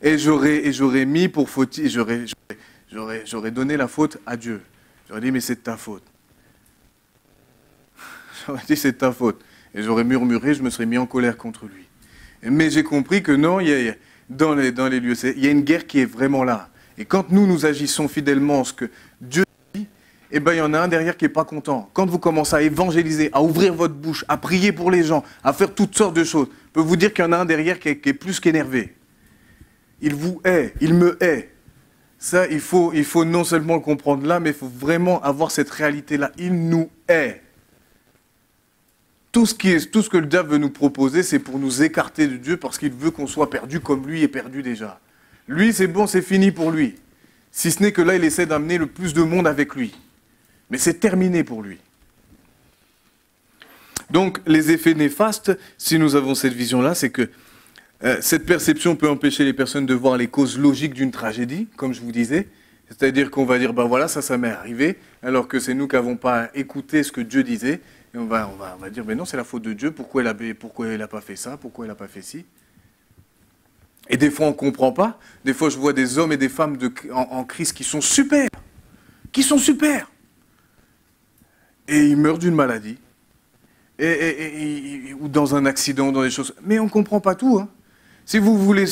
et j'aurais mis pour faute, j'aurais donné la faute à Dieu. J'aurais dit, mais c'est de ta faute. J'aurais dit, c'est de ta faute. Et j'aurais murmuré, je me serais mis en colère contre lui. Mais j'ai compris que non, dans les lieux, il y a une guerre qui est vraiment là. Et quand nous agissons fidèlement ce que Dieu dit, eh ben, il y en a un derrière qui n'est pas content. Quand vous commencez à évangéliser, à ouvrir votre bouche, à prier pour les gens, à faire toutes sortes de choses, je peux vous dire qu'il y en a un derrière qui est plus qu'énervé. Il vous hait, il me hait. Ça, il faut non seulement le comprendre là, mais il faut vraiment avoir cette réalité-là. Il nous hait. Tout ce que le diable veut nous proposer, c'est pour nous écarter de Dieu, parce qu'il veut qu'on soit perdu comme lui est perdu déjà. Lui, c'est bon, c'est fini pour lui. Si ce n'est que là, il essaie d'amener le plus de monde avec lui. Mais c'est terminé pour lui. Donc, les effets néfastes, si nous avons cette vision-là, c'est que cette perception peut empêcher les personnes de voir les causes logiques d'une tragédie, comme je vous disais. C'est-à-dire qu'on va dire, ben voilà, ça m'est arrivé, alors que c'est nous qui n'avons pas écouté ce que Dieu disait. Et on va dire, mais non, c'est la faute de Dieu, pourquoi il n'a pas fait ça, pourquoi il n'a pas fait ci. Et des fois, on ne comprend pas. Des fois, je vois des hommes et des femmes en crise qui sont super. Et ils meurent d'une maladie. Ou dans un accident, dans des choses. Mais on ne comprend pas tout. Hein. Si vous voulez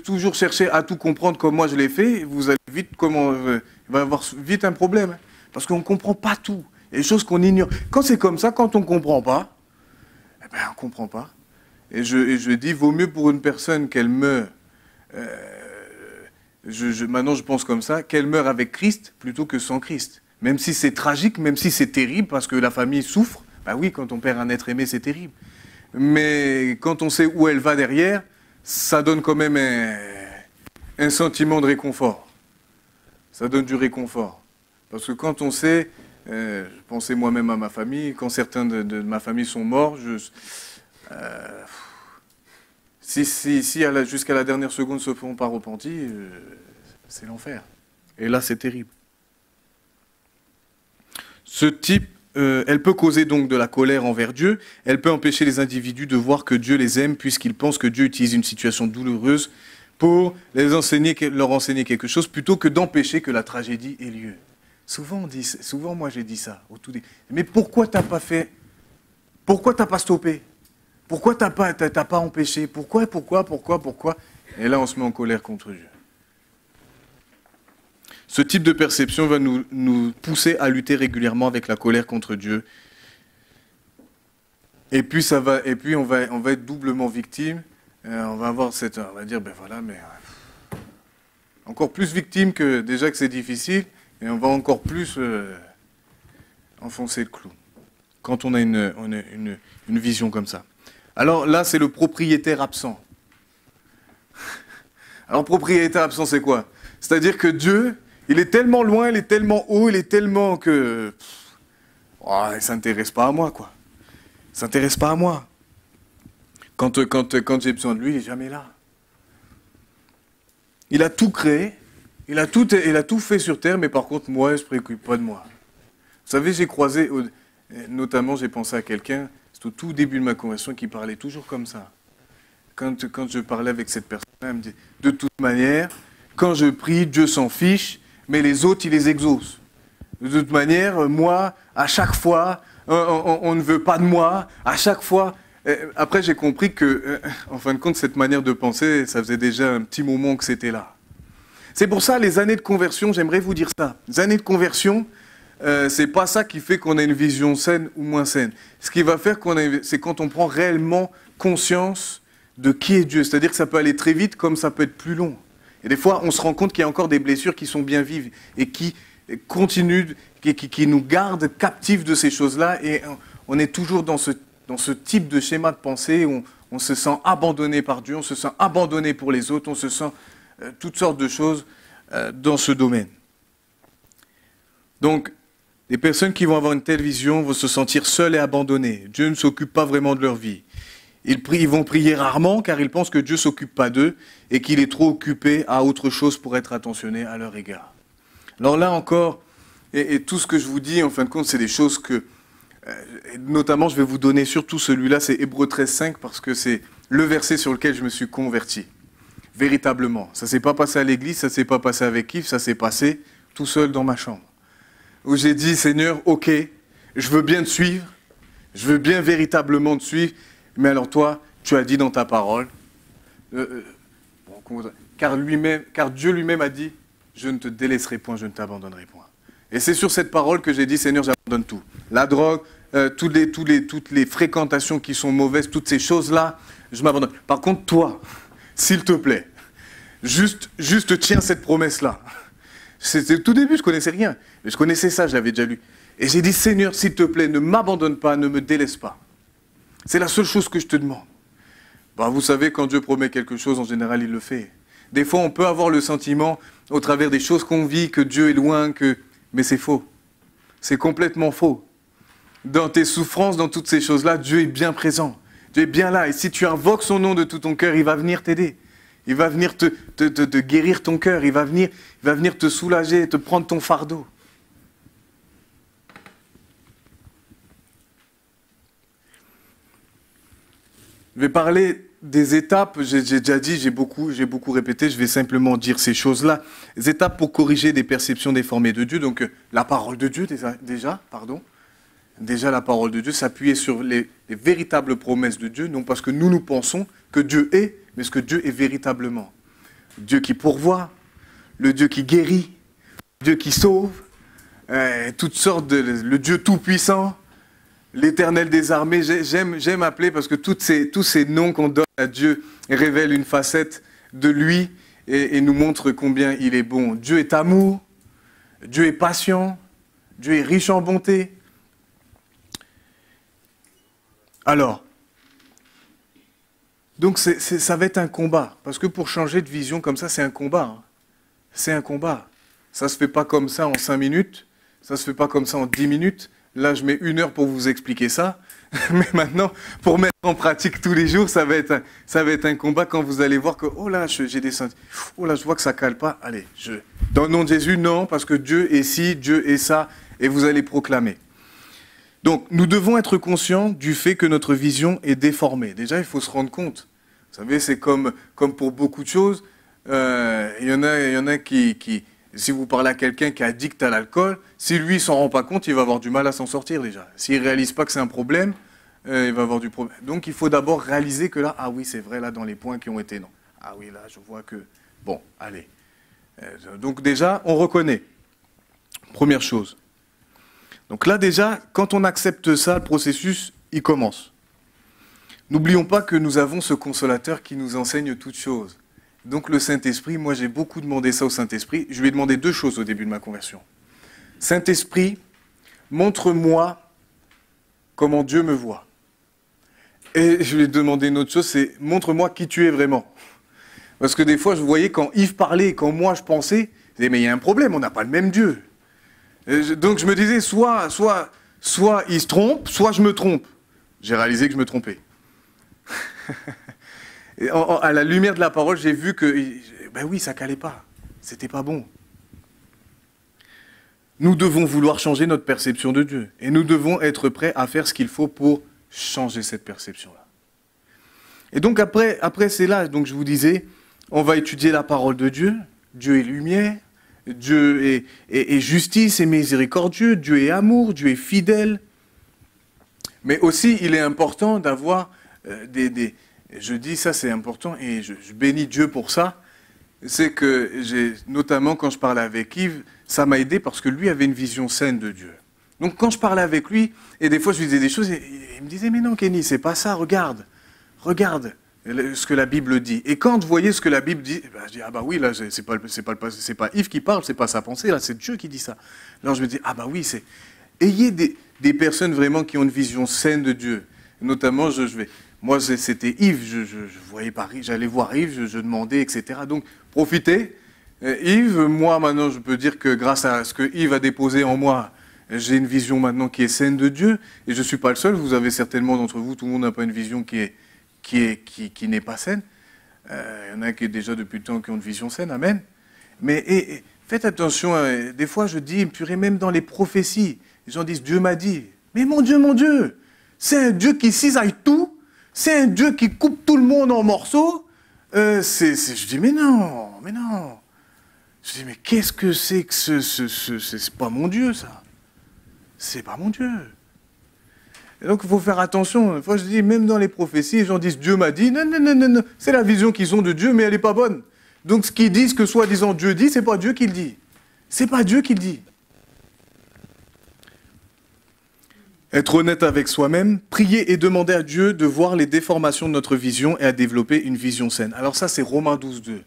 toujours chercher à tout comprendre comme moi je l'ai fait, vous allez vite, il va y avoir vite un problème. Hein. Parce qu'on ne comprend pas tout. Il y a des choses qu'on ignore. Quand c'est comme ça, quand on ne comprend pas, eh ben, on ne comprend pas. Et je dis, vaut mieux pour une personne qu'elle meure, maintenant je pense comme ça, qu'elle meure avec Christ plutôt que sans Christ. Même si c'est tragique, même si c'est terrible, parce que la famille souffre, ben oui, quand on perd un être aimé, c'est terrible. Mais quand on sait où elle va derrière, ça donne quand même un sentiment de réconfort. Ça donne du réconfort. Parce que quand on sait, je pensais moi-même à ma famille, quand certains de ma famille sont morts, si jusqu'à la dernière seconde ne se font pas repentis, c'est l'enfer. Et là, c'est terrible. Ce type, elle peut causer donc de la colère envers Dieu, elle peut empêcher les individus de voir que Dieu les aime, puisqu'ils pensent que Dieu utilise une situation douloureuse pour leur enseigner quelque chose, plutôt que d'empêcher que la tragédie ait lieu. Souvent, moi j'ai dit ça, au tout début. Mais pourquoi t'as pas fait? Pourquoi t'as pas stoppé? Pourquoi t'as pas empêché? Pourquoi? Et là, on se met en colère contre Dieu. Ce type de perception va nous pousser à lutter régulièrement avec la colère contre Dieu. Et puis on va être doublement victime. On va dire, ben voilà, mais encore plus victime que déjà que c'est difficile, et on va encore plus enfoncer le clou. Quand on a une vision comme ça. Alors là, c'est le propriétaire absent. Alors propriétaire absent, c'est quoi? C'est-à-dire que Dieu, il est tellement loin, il est tellement haut, il est tellement que... il ne s'intéresse pas à moi, quoi. Il ne s'intéresse pas à moi. Quand j'ai besoin de lui, il n'est jamais là. Il a tout créé, il a tout fait sur terre, mais par contre, moi, je ne se préoccupe pas de moi. Vous savez, j'ai croisé, notamment, j'ai pensé à quelqu'un, c'est au tout début de ma conversion, qui parlait toujours comme ça. Quand je parlais avec cette personne, elle me dit, de toute manière, quand je prie, Dieu s'en fiche, mais les autres, il les exauce. De toute manière, moi, à chaque fois, on ne veut pas de moi, à chaque fois... Après, j'ai compris que, en fin de compte, cette manière de penser, ça faisait déjà un petit moment que c'était là. C'est pour ça, les années de conversion, j'aimerais vous dire ça. Les années de conversion, c'est pas ça qui fait qu'on a une vision saine ou moins saine. Ce qui va faire c'est quand on prend réellement conscience de qui est Dieu. C'est-à-dire que ça peut aller très vite comme ça peut être plus long. Et des fois, on se rend compte qu'il y a encore des blessures qui sont bien vives et qui continuent, qui nous gardent captifs de ces choses-là. Et on est toujours dans ce type de schéma de pensée où on se sent abandonné par Dieu, on se sent abandonné pour les autres, on se sent toutes sortes de choses dans ce domaine. Donc, les personnes qui vont avoir une telle vision vont se sentir seules et abandonnées. Dieu ne s'occupe pas vraiment de leur vie. Ils vont prier rarement car ils pensent que Dieu ne s'occupe pas d'eux et qu'il est trop occupé à autre chose pour être attentionné à leur égard. Alors là encore, et tout ce que je vous dis, en fin de compte, c'est des choses que, notamment, je vais vous donner surtout celui-là, c'est Hébreux 13,5, parce que c'est le verset sur lequel je me suis converti. Véritablement. Ça ne s'est pas passé à l'église, ça ne s'est pas passé avec Yves, ça s'est passé tout seul dans ma chambre. Où j'ai dit, Seigneur, ok, je veux bien te suivre, je veux bien véritablement te suivre, mais alors toi, tu as dit dans ta parole, car Dieu lui-même a dit, je ne te délaisserai point, je ne t'abandonnerai point. Et c'est sur cette parole que j'ai dit, Seigneur, j'abandonne tout. La drogue, toutes les fréquentations qui sont mauvaises, toutes ces choses-là, je m'abandonne. Par contre, toi, s'il te plaît, juste tiens cette promesse-là. C'était le tout début, je ne connaissais rien. Mais je connaissais ça, je l'avais déjà lu. Et j'ai dit, Seigneur, s'il te plaît, ne m'abandonne pas, ne me délaisse pas. C'est la seule chose que je te demande. Vous savez, quand Dieu promet quelque chose, en général, il le fait. Des fois, on peut avoir le sentiment, au travers des choses qu'on vit, que Dieu est loin, mais c'est faux. C'est complètement faux. Dans tes souffrances, dans toutes ces choses-là, Dieu est bien présent. Dieu est bien là. Et si tu invoques son nom de tout ton cœur, il va venir t'aider. Il va venir te guérir ton cœur. Il va venir te soulager, te prendre ton fardeau. Je vais parler des étapes, j'ai déjà dit, j'ai beaucoup répété, je vais simplement dire ces choses-là. Les étapes pour corriger des perceptions déformées de Dieu, donc la parole de Dieu déjà la parole de Dieu, s'appuyer sur les véritables promesses de Dieu, non parce que nous pensons que Dieu est, mais ce que Dieu est véritablement. Dieu qui pourvoit, le Dieu qui guérit, le Dieu qui sauve, toutes sortes le Dieu tout-puissant, l'Éternel des armées, j'aime appeler parce que tous ces noms qu'on donne à Dieu révèlent une facette de lui et nous montrent combien il est bon. Dieu est amour, Dieu est patient, Dieu est riche en bonté. Alors, donc ça va être un combat, parce que pour changer de vision comme ça, c'est un combat. Hein. C'est un combat. Ça ne se fait pas comme ça en 5 minutes, ça ne se fait pas comme ça en 10 minutes. Là, je mets 1 heure pour vous expliquer ça. Mais maintenant, pour mettre en pratique tous les jours, ça va être un combat quand vous allez voir que, oh là, j'ai des sentiments. Oh là, je vois que ça ne cale pas. Allez, dans le nom de Jésus, non, parce que Dieu est ci, Dieu est ça, et vous allez proclamer. Donc, nous devons être conscients du fait que notre vision est déformée. Déjà, il faut se rendre compte. Vous savez, c'est comme pour beaucoup de choses. Il y en a qui si vous parlez à quelqu'un qui est addict à l'alcool, si lui ne s'en rend pas compte, il va avoir du mal à s'en sortir déjà. S'il ne réalise pas que c'est un problème, il va avoir du problème. Donc il faut d'abord réaliser que là, ah oui, c'est vrai, là, dans les points qui ont été non. Ah oui, là, je vois que... Bon, allez. Donc déjà, on reconnaît. Première chose. Donc là, déjà, quand on accepte ça, le processus, il commence. N'oublions pas que nous avons ce consolateur qui nous enseigne toutes choses. Donc le Saint-Esprit, moi j'ai beaucoup demandé ça au Saint-Esprit. Je lui ai demandé 2 choses au début de ma conversion. Saint-Esprit, montre-moi comment Dieu me voit. Et je lui ai demandé une autre chose, c'est montre-moi qui tu es vraiment. Parce que des fois, je voyais quand Yves parlait et quand moi je pensais, je disais, mais il y a un problème, on n'a pas le même Dieu. Donc je me disais, soit il se trompe, soit je me trompe. J'ai réalisé que je me trompais. Et à la lumière de la parole, j'ai vu que, ben oui, ça calait pas. C'était pas bon. Nous devons vouloir changer notre perception de Dieu. Et nous devons être prêts à faire ce qu'il faut pour changer cette perception-là. Et donc après c'est là, donc je vous disais, on va étudier la parole de Dieu. Dieu est lumière, Dieu est justice et miséricordieux, Dieu est amour, Dieu est fidèle. Mais aussi, il est important d'avoir je dis ça, c'est important, et je bénis Dieu pour ça. C'est que, notamment quand je parlais avec Yves, ça m'a aidé parce que lui avait une vision saine de Dieu. Donc quand je parlais avec lui, et des fois je lui disais des choses, et il me disait, mais non Kenny, c'est pas ça, regarde ce que la Bible dit. Et quand je voyais ce que la Bible dit, je dis, ah bah oui, là, c'est pas Yves qui parle, c'est pas sa pensée, là, c'est Dieu qui dit ça. Alors je me dis, ah bah oui, ayez des personnes vraiment qui ont une vision saine de Dieu. Notamment, moi, c'était Yves, je voyais Paris, j'allais voir Yves, je demandais, etc. Donc, profitez. Yves, moi, maintenant, je peux dire que grâce à ce que Yves a déposé en moi, j'ai une vision maintenant qui est saine de Dieu. Et je ne suis pas le seul, vous avez certainement d'entre vous, tout le monde n'a pas une vision qui n'est pas saine. Il y en a qui, déjà, depuis le temps, qui ont une vision saine, amen. Mais faites attention, des fois, je dis, purée, même dans les prophéties, les gens disent, Dieu m'a dit. Mais mon Dieu, c'est un Dieu qui cisaille tout. C'est un Dieu qui coupe tout le monde en morceaux. Je dis, mais non. Je dis, mais qu'est-ce que c'est que c'est pas mon Dieu, ça. C'est pas mon Dieu. Et donc, il faut faire attention. Une fois, je dis, même dans les prophéties, les gens disent, Dieu m'a dit. Non. C'est la vision qu'ils ont de Dieu, mais elle n'est pas bonne. Donc, ce qu'ils disent que soi-disant Dieu dit, c'est pas Dieu qui le dit. C'est pas Dieu qui le dit. Être honnête avec soi-même, prier et demander à Dieu de voir les déformations de notre vision et à développer une vision saine. Alors ça, c'est Romains 12.2.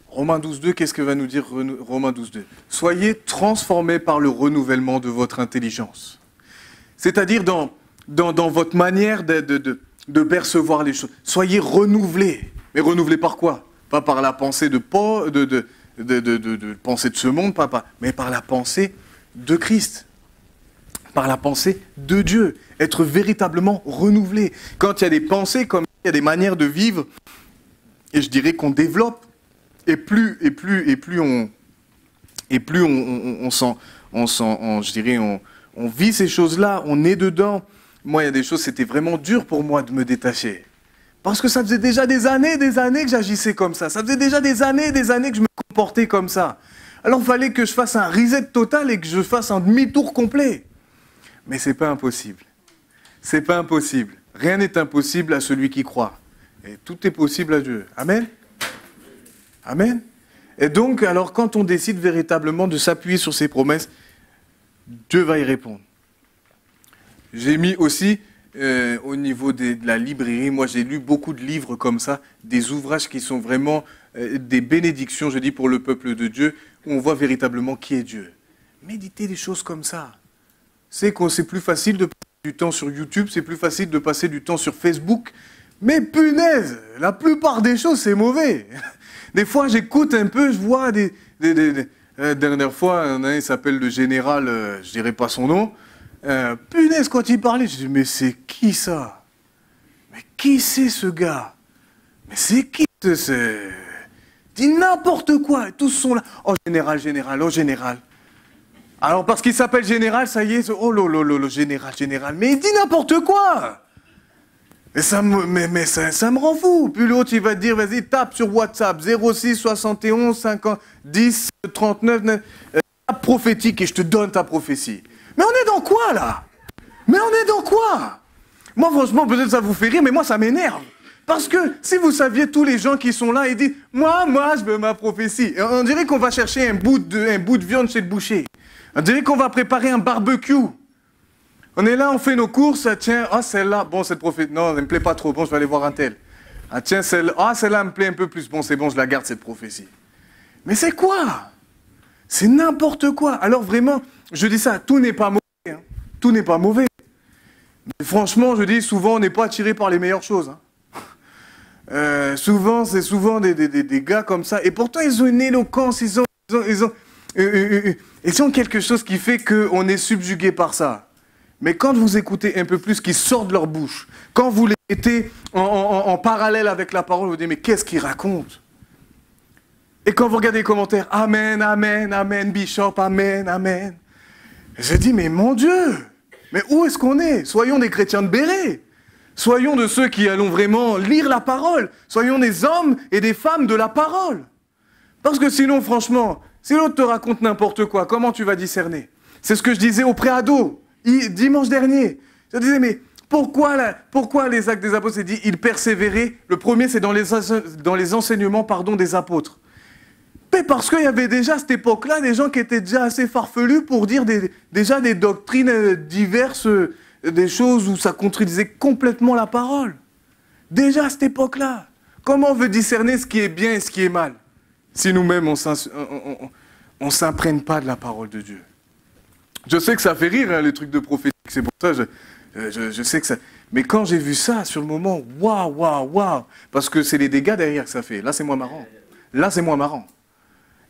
Romains 12.2, qu'est-ce que va nous dire Romains 12.2 ? Soyez transformés par le renouvellement de votre intelligence. C'est-à-dire dans votre manière de percevoir les choses. Soyez renouvelés. Mais renouvelés par quoi ? Pas par la pensée de pensée de ce monde, mais par la pensée de Christ. Par la pensée de Dieu, être véritablement renouvelé. Quand il y a des pensées, comme il y a des manières de vivre, et je dirais qu'on développe, et plus on vit ces choses-là, on est dedans. Moi, il y a des choses, c'était vraiment dur pour moi de me détacher. Parce que ça faisait déjà des années que j'agissais comme ça. Ça faisait déjà des années que je me comportais comme ça. Alors, il fallait que je fasse un reset total et que je fasse un demi-tour complet. Mais ce n'est pas impossible. C'est pas impossible. Rien n'est impossible à celui qui croit. Et tout est possible à Dieu. Amen. Amen. Et donc, alors, quand on décide véritablement de s'appuyer sur ses promesses, Dieu va y répondre. J'ai mis aussi, au niveau de la librairie, moi j'ai lu beaucoup de livres comme ça, des ouvrages qui sont vraiment des bénédictions, je dis, pour le peuple de Dieu, où on voit véritablement qui est Dieu. Méditez des choses comme ça. C'est plus facile de passer du temps sur YouTube, c'est plus facile de passer du temps sur Facebook. Mais punaise, la plupart des choses, c'est mauvais. Des fois, j'écoute un peu, je vois dernière fois, il s'appelle le général, je dirais pas son nom. Punaise, quand il parlait, je dis, mais c'est qui ça? Mais qui c'est ce gars? Mais c'est qui ce... Dit n'importe quoi, tous sont là. Oh, général, oh, général. Alors, parce qu'il s'appelle général, ça y est, oh lolo, général. Mais il dit n'importe quoi. Et ça me rend fou. Puis l'autre, il va te dire, vas-y, tape sur WhatsApp, 06 71 50 10 39 9, prophétique, et je te donne ta prophétie. Mais on est dans quoi, là? Moi, franchement, peut-être ça vous fait rire, mais moi, ça m'énerve. Parce que si vous saviez tous les gens qui sont là et disent, moi, je veux ma prophétie. Et on dirait qu'on va chercher un bout de viande chez le boucher. On dirait qu'on va préparer un barbecue. On est là, on fait nos courses, tiens, celle-là, bon, cette prophétie, non, elle ne me plaît pas trop, bon, je vais aller voir un tel. Ah, tiens, celle-là me plaît un peu plus, bon, c'est bon, je la garde, cette prophétie. Mais c'est quoi? C'est n'importe quoi. Alors vraiment, je dis ça, tout n'est pas mauvais. Hein. Tout n'est pas mauvais. Mais franchement, je dis, souvent, on n'est pas attiré par les meilleures choses. Hein. Souvent, c'est souvent des gars comme ça. Et pourtant, ils ont une éloquence, ils ont quelque chose qui fait qu'on est subjugué par ça. Mais quand vous écoutez un peu plus ce qui sort de leur bouche, quand vous les mettez en parallèle avec la parole, vous dites, mais qu'est-ce qu'ils racontent? Et quand vous regardez les commentaires, Amen, Amen, Amen, Bishop, Amen, Amen. Je dis, mais mon Dieu, mais où est-ce qu'on est? Soyons des chrétiens de béret. Soyons de ceux qui allons vraiment lire la parole. Soyons des hommes et des femmes de la parole. Parce que sinon, franchement, si l'autre te raconte n'importe quoi, comment tu vas discerner? C'est ce que je disais au préado, dimanche dernier. Je disais, mais pourquoi les actes des apôtres, c'est dit, ils persévéraient? Le premier, c'est dans les enseignements des apôtres. Mais parce qu'il y avait déjà à cette époque-là des gens qui étaient déjà assez farfelus pour dire déjà des doctrines diverses, des choses où ça contredisait complètement la parole. Déjà à cette époque-là. Comment on veut discerner ce qui est bien et ce qui est mal si nous-mêmes on s'imprègne pas de la parole de Dieu? Je sais que ça fait rire, hein, les trucs de prophétique, c'est pour ça je sais que ça... Mais quand j'ai vu ça, sur le moment, waouh, waouh, waouh, parce que c'est les dégâts derrière que ça fait. Là, c'est moins marrant. Là, c'est moins marrant.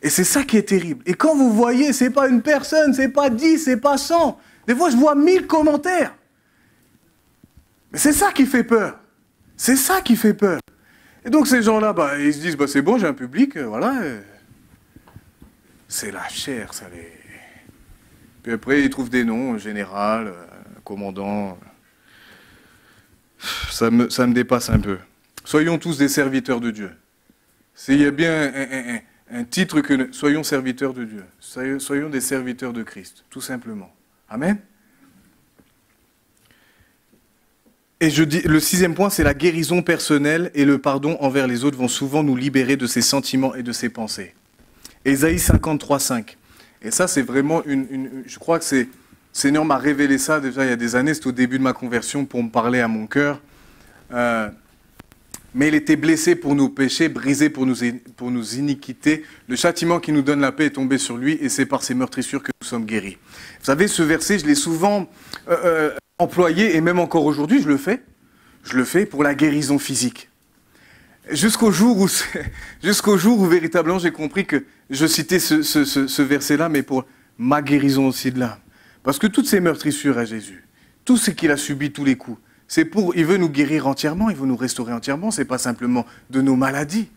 Et c'est ça qui est terrible. Et quand vous voyez, c'est pas une personne, c'est pas 10, c'est pas 100. Des fois, je vois 1000 commentaires. Mais c'est ça qui fait peur. C'est ça qui fait peur. Et donc, ces gens-là, ils se disent, c'est bon, j'ai un public, voilà. C'est la chair, ça les... Puis après, ils trouvent des noms, général, commandant. Ça me dépasse un peu. Soyons tous des serviteurs de Dieu. S'il y a bien un titre que... Soyons serviteurs de Dieu. Soyons des serviteurs de Christ, tout simplement. Amen. Et je dis, le 6e point, c'est la guérison personnelle et le pardon envers les autres vont souvent nous libérer de ses sentiments et de ses pensées. Ésaïe 53:5. Et ça, c'est vraiment je crois que c'est... Seigneur m'a révélé ça déjà il y a des années, c'était au début de ma conversion pour me parler à mon cœur. Mais il était blessé pour nos péchés, brisé pour nos iniquités. Le châtiment qui nous donne la paix est tombé sur lui et c'est par ses meurtrissures que nous sommes guéris. Vous savez, ce verset, je l'ai souvent employé et même encore aujourd'hui, je le fais. Je le fais pour la guérison physique. Jusqu'au jour où véritablement j'ai compris que je citais ce verset-là, mais pour ma guérison aussi de l'âme. Parce que toutes ces meurtrissures à Jésus, tout ce qu'il a subi, tous les coups, il veut nous guérir entièrement, il veut nous restaurer entièrement. C'est pas simplement de nos maladies,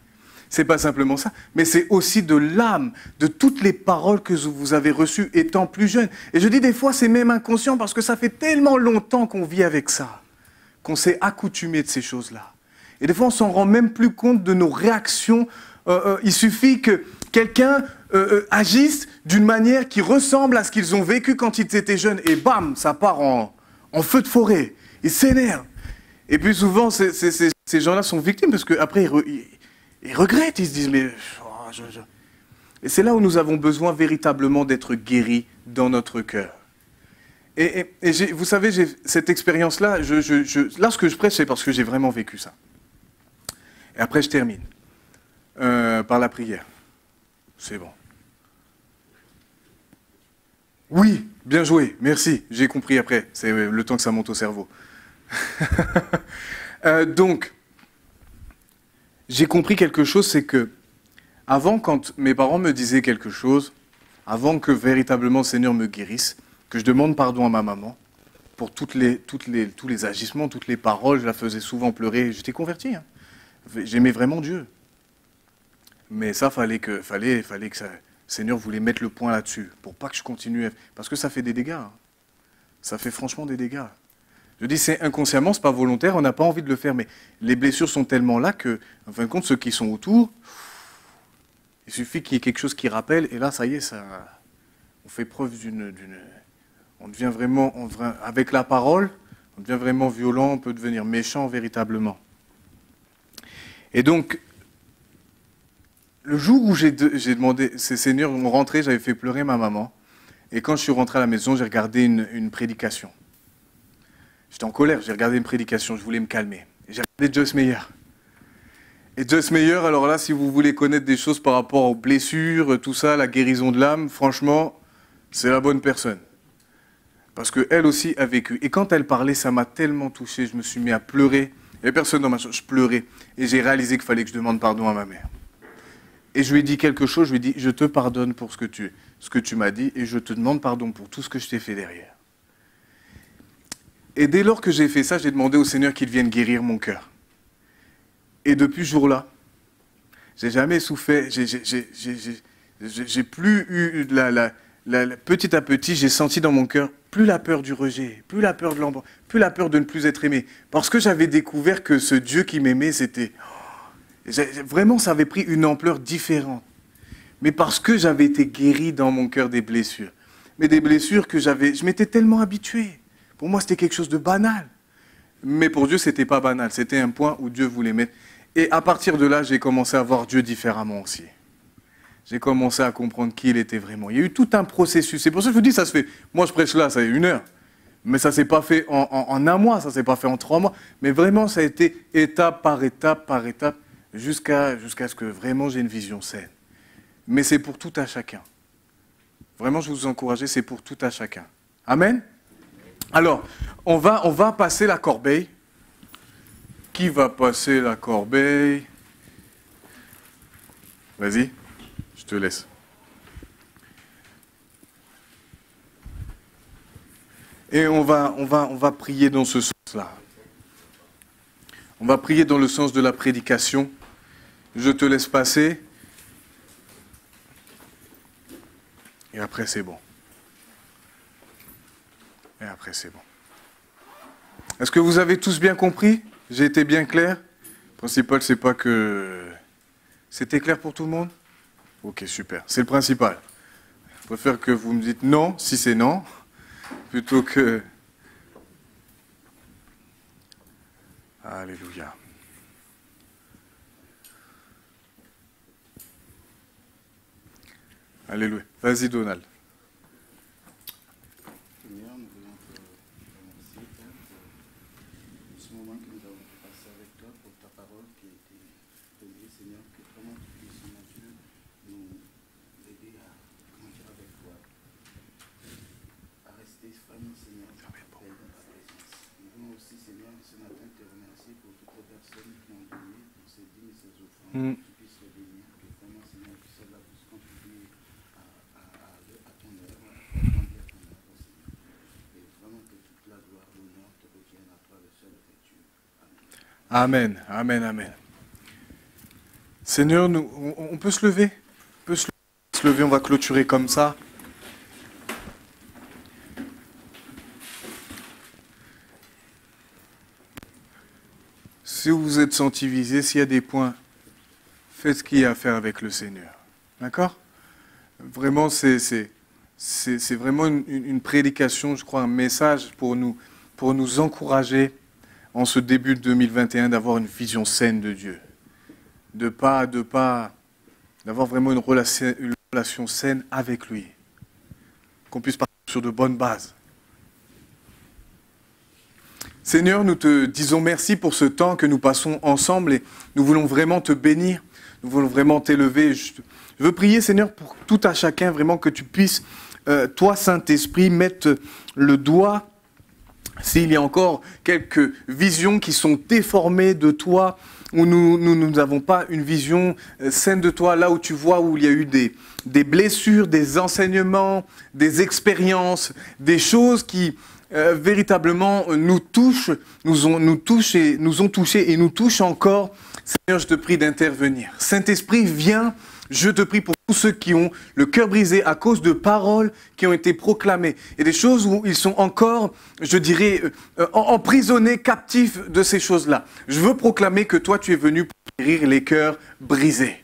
c'est pas simplement ça, mais c'est aussi de l'âme, de toutes les paroles que vous avez reçues étant plus jeune. Et je dis des fois, c'est même inconscient parce que ça fait tellement longtemps qu'on vit avec ça, qu'on s'est accoutumé de ces choses-là. Et des fois, on s'en rend même plus compte de nos réactions. Il suffit que quelqu'un agisse d'une manière qui ressemble à ce qu'ils ont vécu quand ils étaient jeunes, et bam, ça part en feu de forêt. Ils s'énervent. Et puis souvent, ces gens-là sont victimes, parce qu'après, ils regrettent, ils se disent, mais... Et c'est là où nous avons besoin véritablement d'être guéris dans notre cœur. Et vous savez, j'ai cette expérience-là, là, ce que je prêche, c'est parce que j'ai vraiment vécu ça. Et après, je termine par la prière. C'est bon. Oui, bien joué, merci, j'ai compris après. C'est le temps que ça monte au cerveau. Donc, j'ai compris quelque chose, c'est que avant, quand mes parents me disaient quelque chose, avant que véritablement le Seigneur me guérisse, que je demande pardon à ma maman pour tous les agissements, toutes les paroles, je la faisais souvent pleurer. J'étais converti, hein. J'aimais vraiment Dieu. Mais ça, fallait que ça, le Seigneur voulait mettre le point là-dessus, pour pas que je continue, parce que ça fait des dégâts. Hein. Ça fait franchement des dégâts. Je dis, c'est inconsciemment, c'est pas volontaire, on n'a pas envie de le faire, mais les blessures sont tellement là que, en fin de compte, ceux qui sont autour, il suffit qu'il y ait quelque chose qui rappelle, et là, ça y est, on fait preuve on devient vraiment, avec la parole, on devient vraiment violent, on peut devenir méchant véritablement. Et donc, le jour où j'ai demandé, ces seigneurs ont rentré, j'avais fait pleurer ma maman, et quand je suis rentré à la maison, j'ai regardé une prédication. J'étais en colère, j'ai regardé une prédication, je voulais me calmer. Et j'ai regardé Joyce Meyer. Et Joyce Meyer, alors là, si vous voulez connaître des choses par rapport aux blessures, tout ça, la guérison de l'âme, franchement, c'est la bonne personne. Parce qu'elle aussi a vécu. Et quand elle parlait, ça m'a tellement touché, je me suis mis à pleurer. Il n'y avait personne dans ma chambre. Je pleurais. Et j'ai réalisé qu'il fallait que je demande pardon à ma mère. Et je lui ai dit quelque chose. Je lui ai dit, je te pardonne pour ce que tu m'as dit et je te demande pardon pour tout ce que je t'ai fait derrière. Et dès lors que j'ai fait ça, j'ai demandé au Seigneur qu'il vienne guérir mon cœur. Et depuis ce jour-là, j'ai jamais souffert, j'ai plus eu petit à petit, j'ai senti dans mon cœur plus la peur du rejet, plus la peur de l'embarras, plus la peur de ne plus être aimé. Parce que j'avais découvert que ce Dieu qui m'aimait, vraiment, ça avait pris une ampleur différente. Mais parce que j'avais été guéri dans mon cœur des blessures. Mais des blessures que je m'étais tellement habitué. Pour moi, c'était quelque chose de banal. Mais pour Dieu, c'était pas banal. C'était un point où Dieu voulait mettre. Et à partir de là, j'ai commencé à voir Dieu différemment aussi. J'ai commencé à comprendre qui il était vraiment. Il y a eu tout un processus. C'est pour ça que je vous dis, ça se fait. Moi, je prêche là, ça fait 1 heure. Mais ça ne s'est pas fait en 1 mois, ça ne s'est pas fait en 3 mois. Mais vraiment, ça a été étape par étape, jusqu'à ce que vraiment j'ai une vision saine. Mais c'est pour tout à chacun. Vraiment, je vous encourage, c'est pour tout à chacun. Amen. Alors, on va passer la corbeille. Qui va passer la corbeille? Vas-y, je te laisse. Et on va prier dans ce sens-là. On va prier dans le sens de la prédication. Je te laisse passer. Et après, c'est bon. Et après, c'est bon. Est-ce que vous avez tous bien compris? J'ai été bien clair? Le principal, c'est pas que... C'était clair pour tout le monde? Ok, super. C'est le principal. Je préfère que vous me dites non, si c'est non, plutôt que... Alléluia. Alléluia. Vas-y, Donald. Seigneur, nous voulons te remercier pour ce moment que nous avons passé avec toi, pour ta parole qui a été donnée, Seigneur, que vraiment tu puisses, mon Dieu, nous aider à grandir avec toi, à rester vraiment, Seigneur, dans ta présence. Nous voulons aussi, Seigneur, ce matin te remercier pour toutes les personnes qui ont donné pour ces dîmes et ces offrandes, que tu puisses les bénir, que vraiment, Seigneur, que cela puisse contribuer à ton œuvre, à grandir ton œuvre, Seigneur. Et vraiment que toute la gloire, l'honneur te revienne à toi, le seul vrai Dieu. Amen. Amen, amen, amen. Seigneur, on peut se lever? On peut se lever, on va clôturer comme ça. Si vous vous êtes senti visé, s'il y a des points, faites ce qu'il y a à faire avec le Seigneur. D'accord? Vraiment, c'est vraiment une prédication, je crois, un message pour nous encourager en ce début de 2021 d'avoir une vision saine de Dieu. D'avoir vraiment une relation saine avec lui. Qu'on puisse partir sur de bonnes bases. Seigneur, nous te disons merci pour ce temps que nous passons ensemble et nous voulons vraiment te bénir, nous voulons vraiment t'élever. Je veux prier, Seigneur, pour tout à chacun, vraiment que tu puisses, toi, Saint-Esprit, mettre le doigt, s'il y a encore quelques visions qui sont déformées de toi, où nous n'avons pas une vision saine de toi, là où tu vois où il y a eu des blessures, des enseignements, des expériences, des choses qui... véritablement nous touchent, nous ont touchés et nous touchent encore. Seigneur, je te prie d'intervenir. Saint-Esprit, viens, je te prie pour tous ceux qui ont le cœur brisé à cause de paroles qui ont été proclamées. Et des choses où ils sont encore, je dirais, emprisonnés, captifs de ces choses-là. Je veux proclamer que toi, tu es venu pour guérir les cœurs brisés.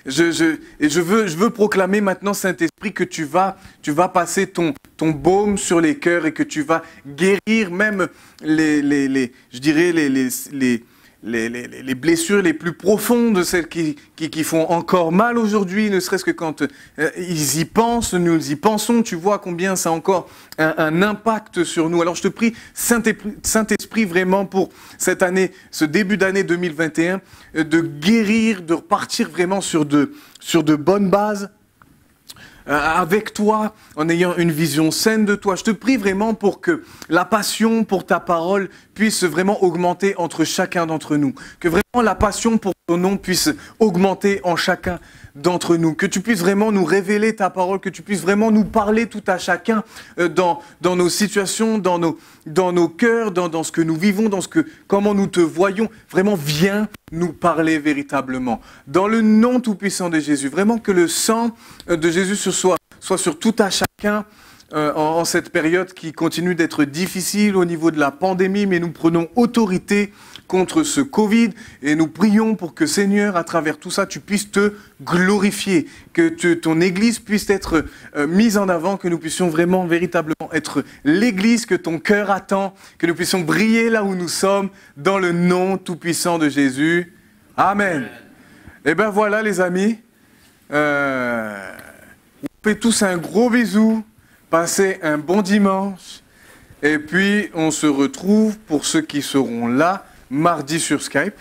Je veux proclamer maintenant, Saint-Esprit, que tu vas passer ton baume sur les cœurs et que tu vas guérir même les blessures les plus profondes, celles qui font encore mal aujourd'hui, ne serait-ce que quand ils y pensent, nous y pensons, tu vois combien ça a encore un impact sur nous. Alors je te prie, Saint-Esprit, vraiment pour cette année, ce début d'année 2021, de guérir, de repartir vraiment sur de bonnes bases. avec toi, en ayant une vision saine de toi. Je te prie vraiment pour que la passion pour ta parole puisse vraiment augmenter entre chacun d'entre nous. Que vraiment la passion pour ton nom puisse augmenter en chacun d'entre nous. Que tu puisses vraiment nous révéler ta parole, que tu puisses vraiment nous parler tout à chacun dans nos situations, dans nos cœurs, dans ce que nous vivons, comment nous te voyons. Vraiment, viens nous parler véritablement. Dans le nom tout-puissant de Jésus, vraiment que le sang de Jésus soit sur tout à chacun en cette période qui continue d'être difficile au niveau de la pandémie, mais nous prenons autorité contre ce Covid et nous prions pour que, Seigneur, à travers tout ça, tu puisses te glorifier, que ton Église puisse être mise en avant, que nous puissions vraiment, véritablement être l'Église que ton cœur attend, que nous puissions briller là où nous sommes, dans le nom tout-puissant de Jésus. Amen. Et bien voilà les amis, on fait tous un gros bisou, passez un bon dimanche, et puis on se retrouve pour ceux qui seront là, mardi sur Skype,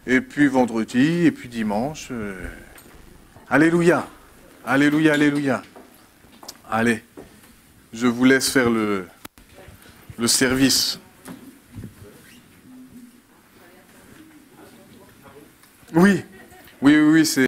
et puis vendredi, et puis dimanche. Alléluia, alléluia, alléluia. Allez, je vous laisse faire le service. Oui, c'est...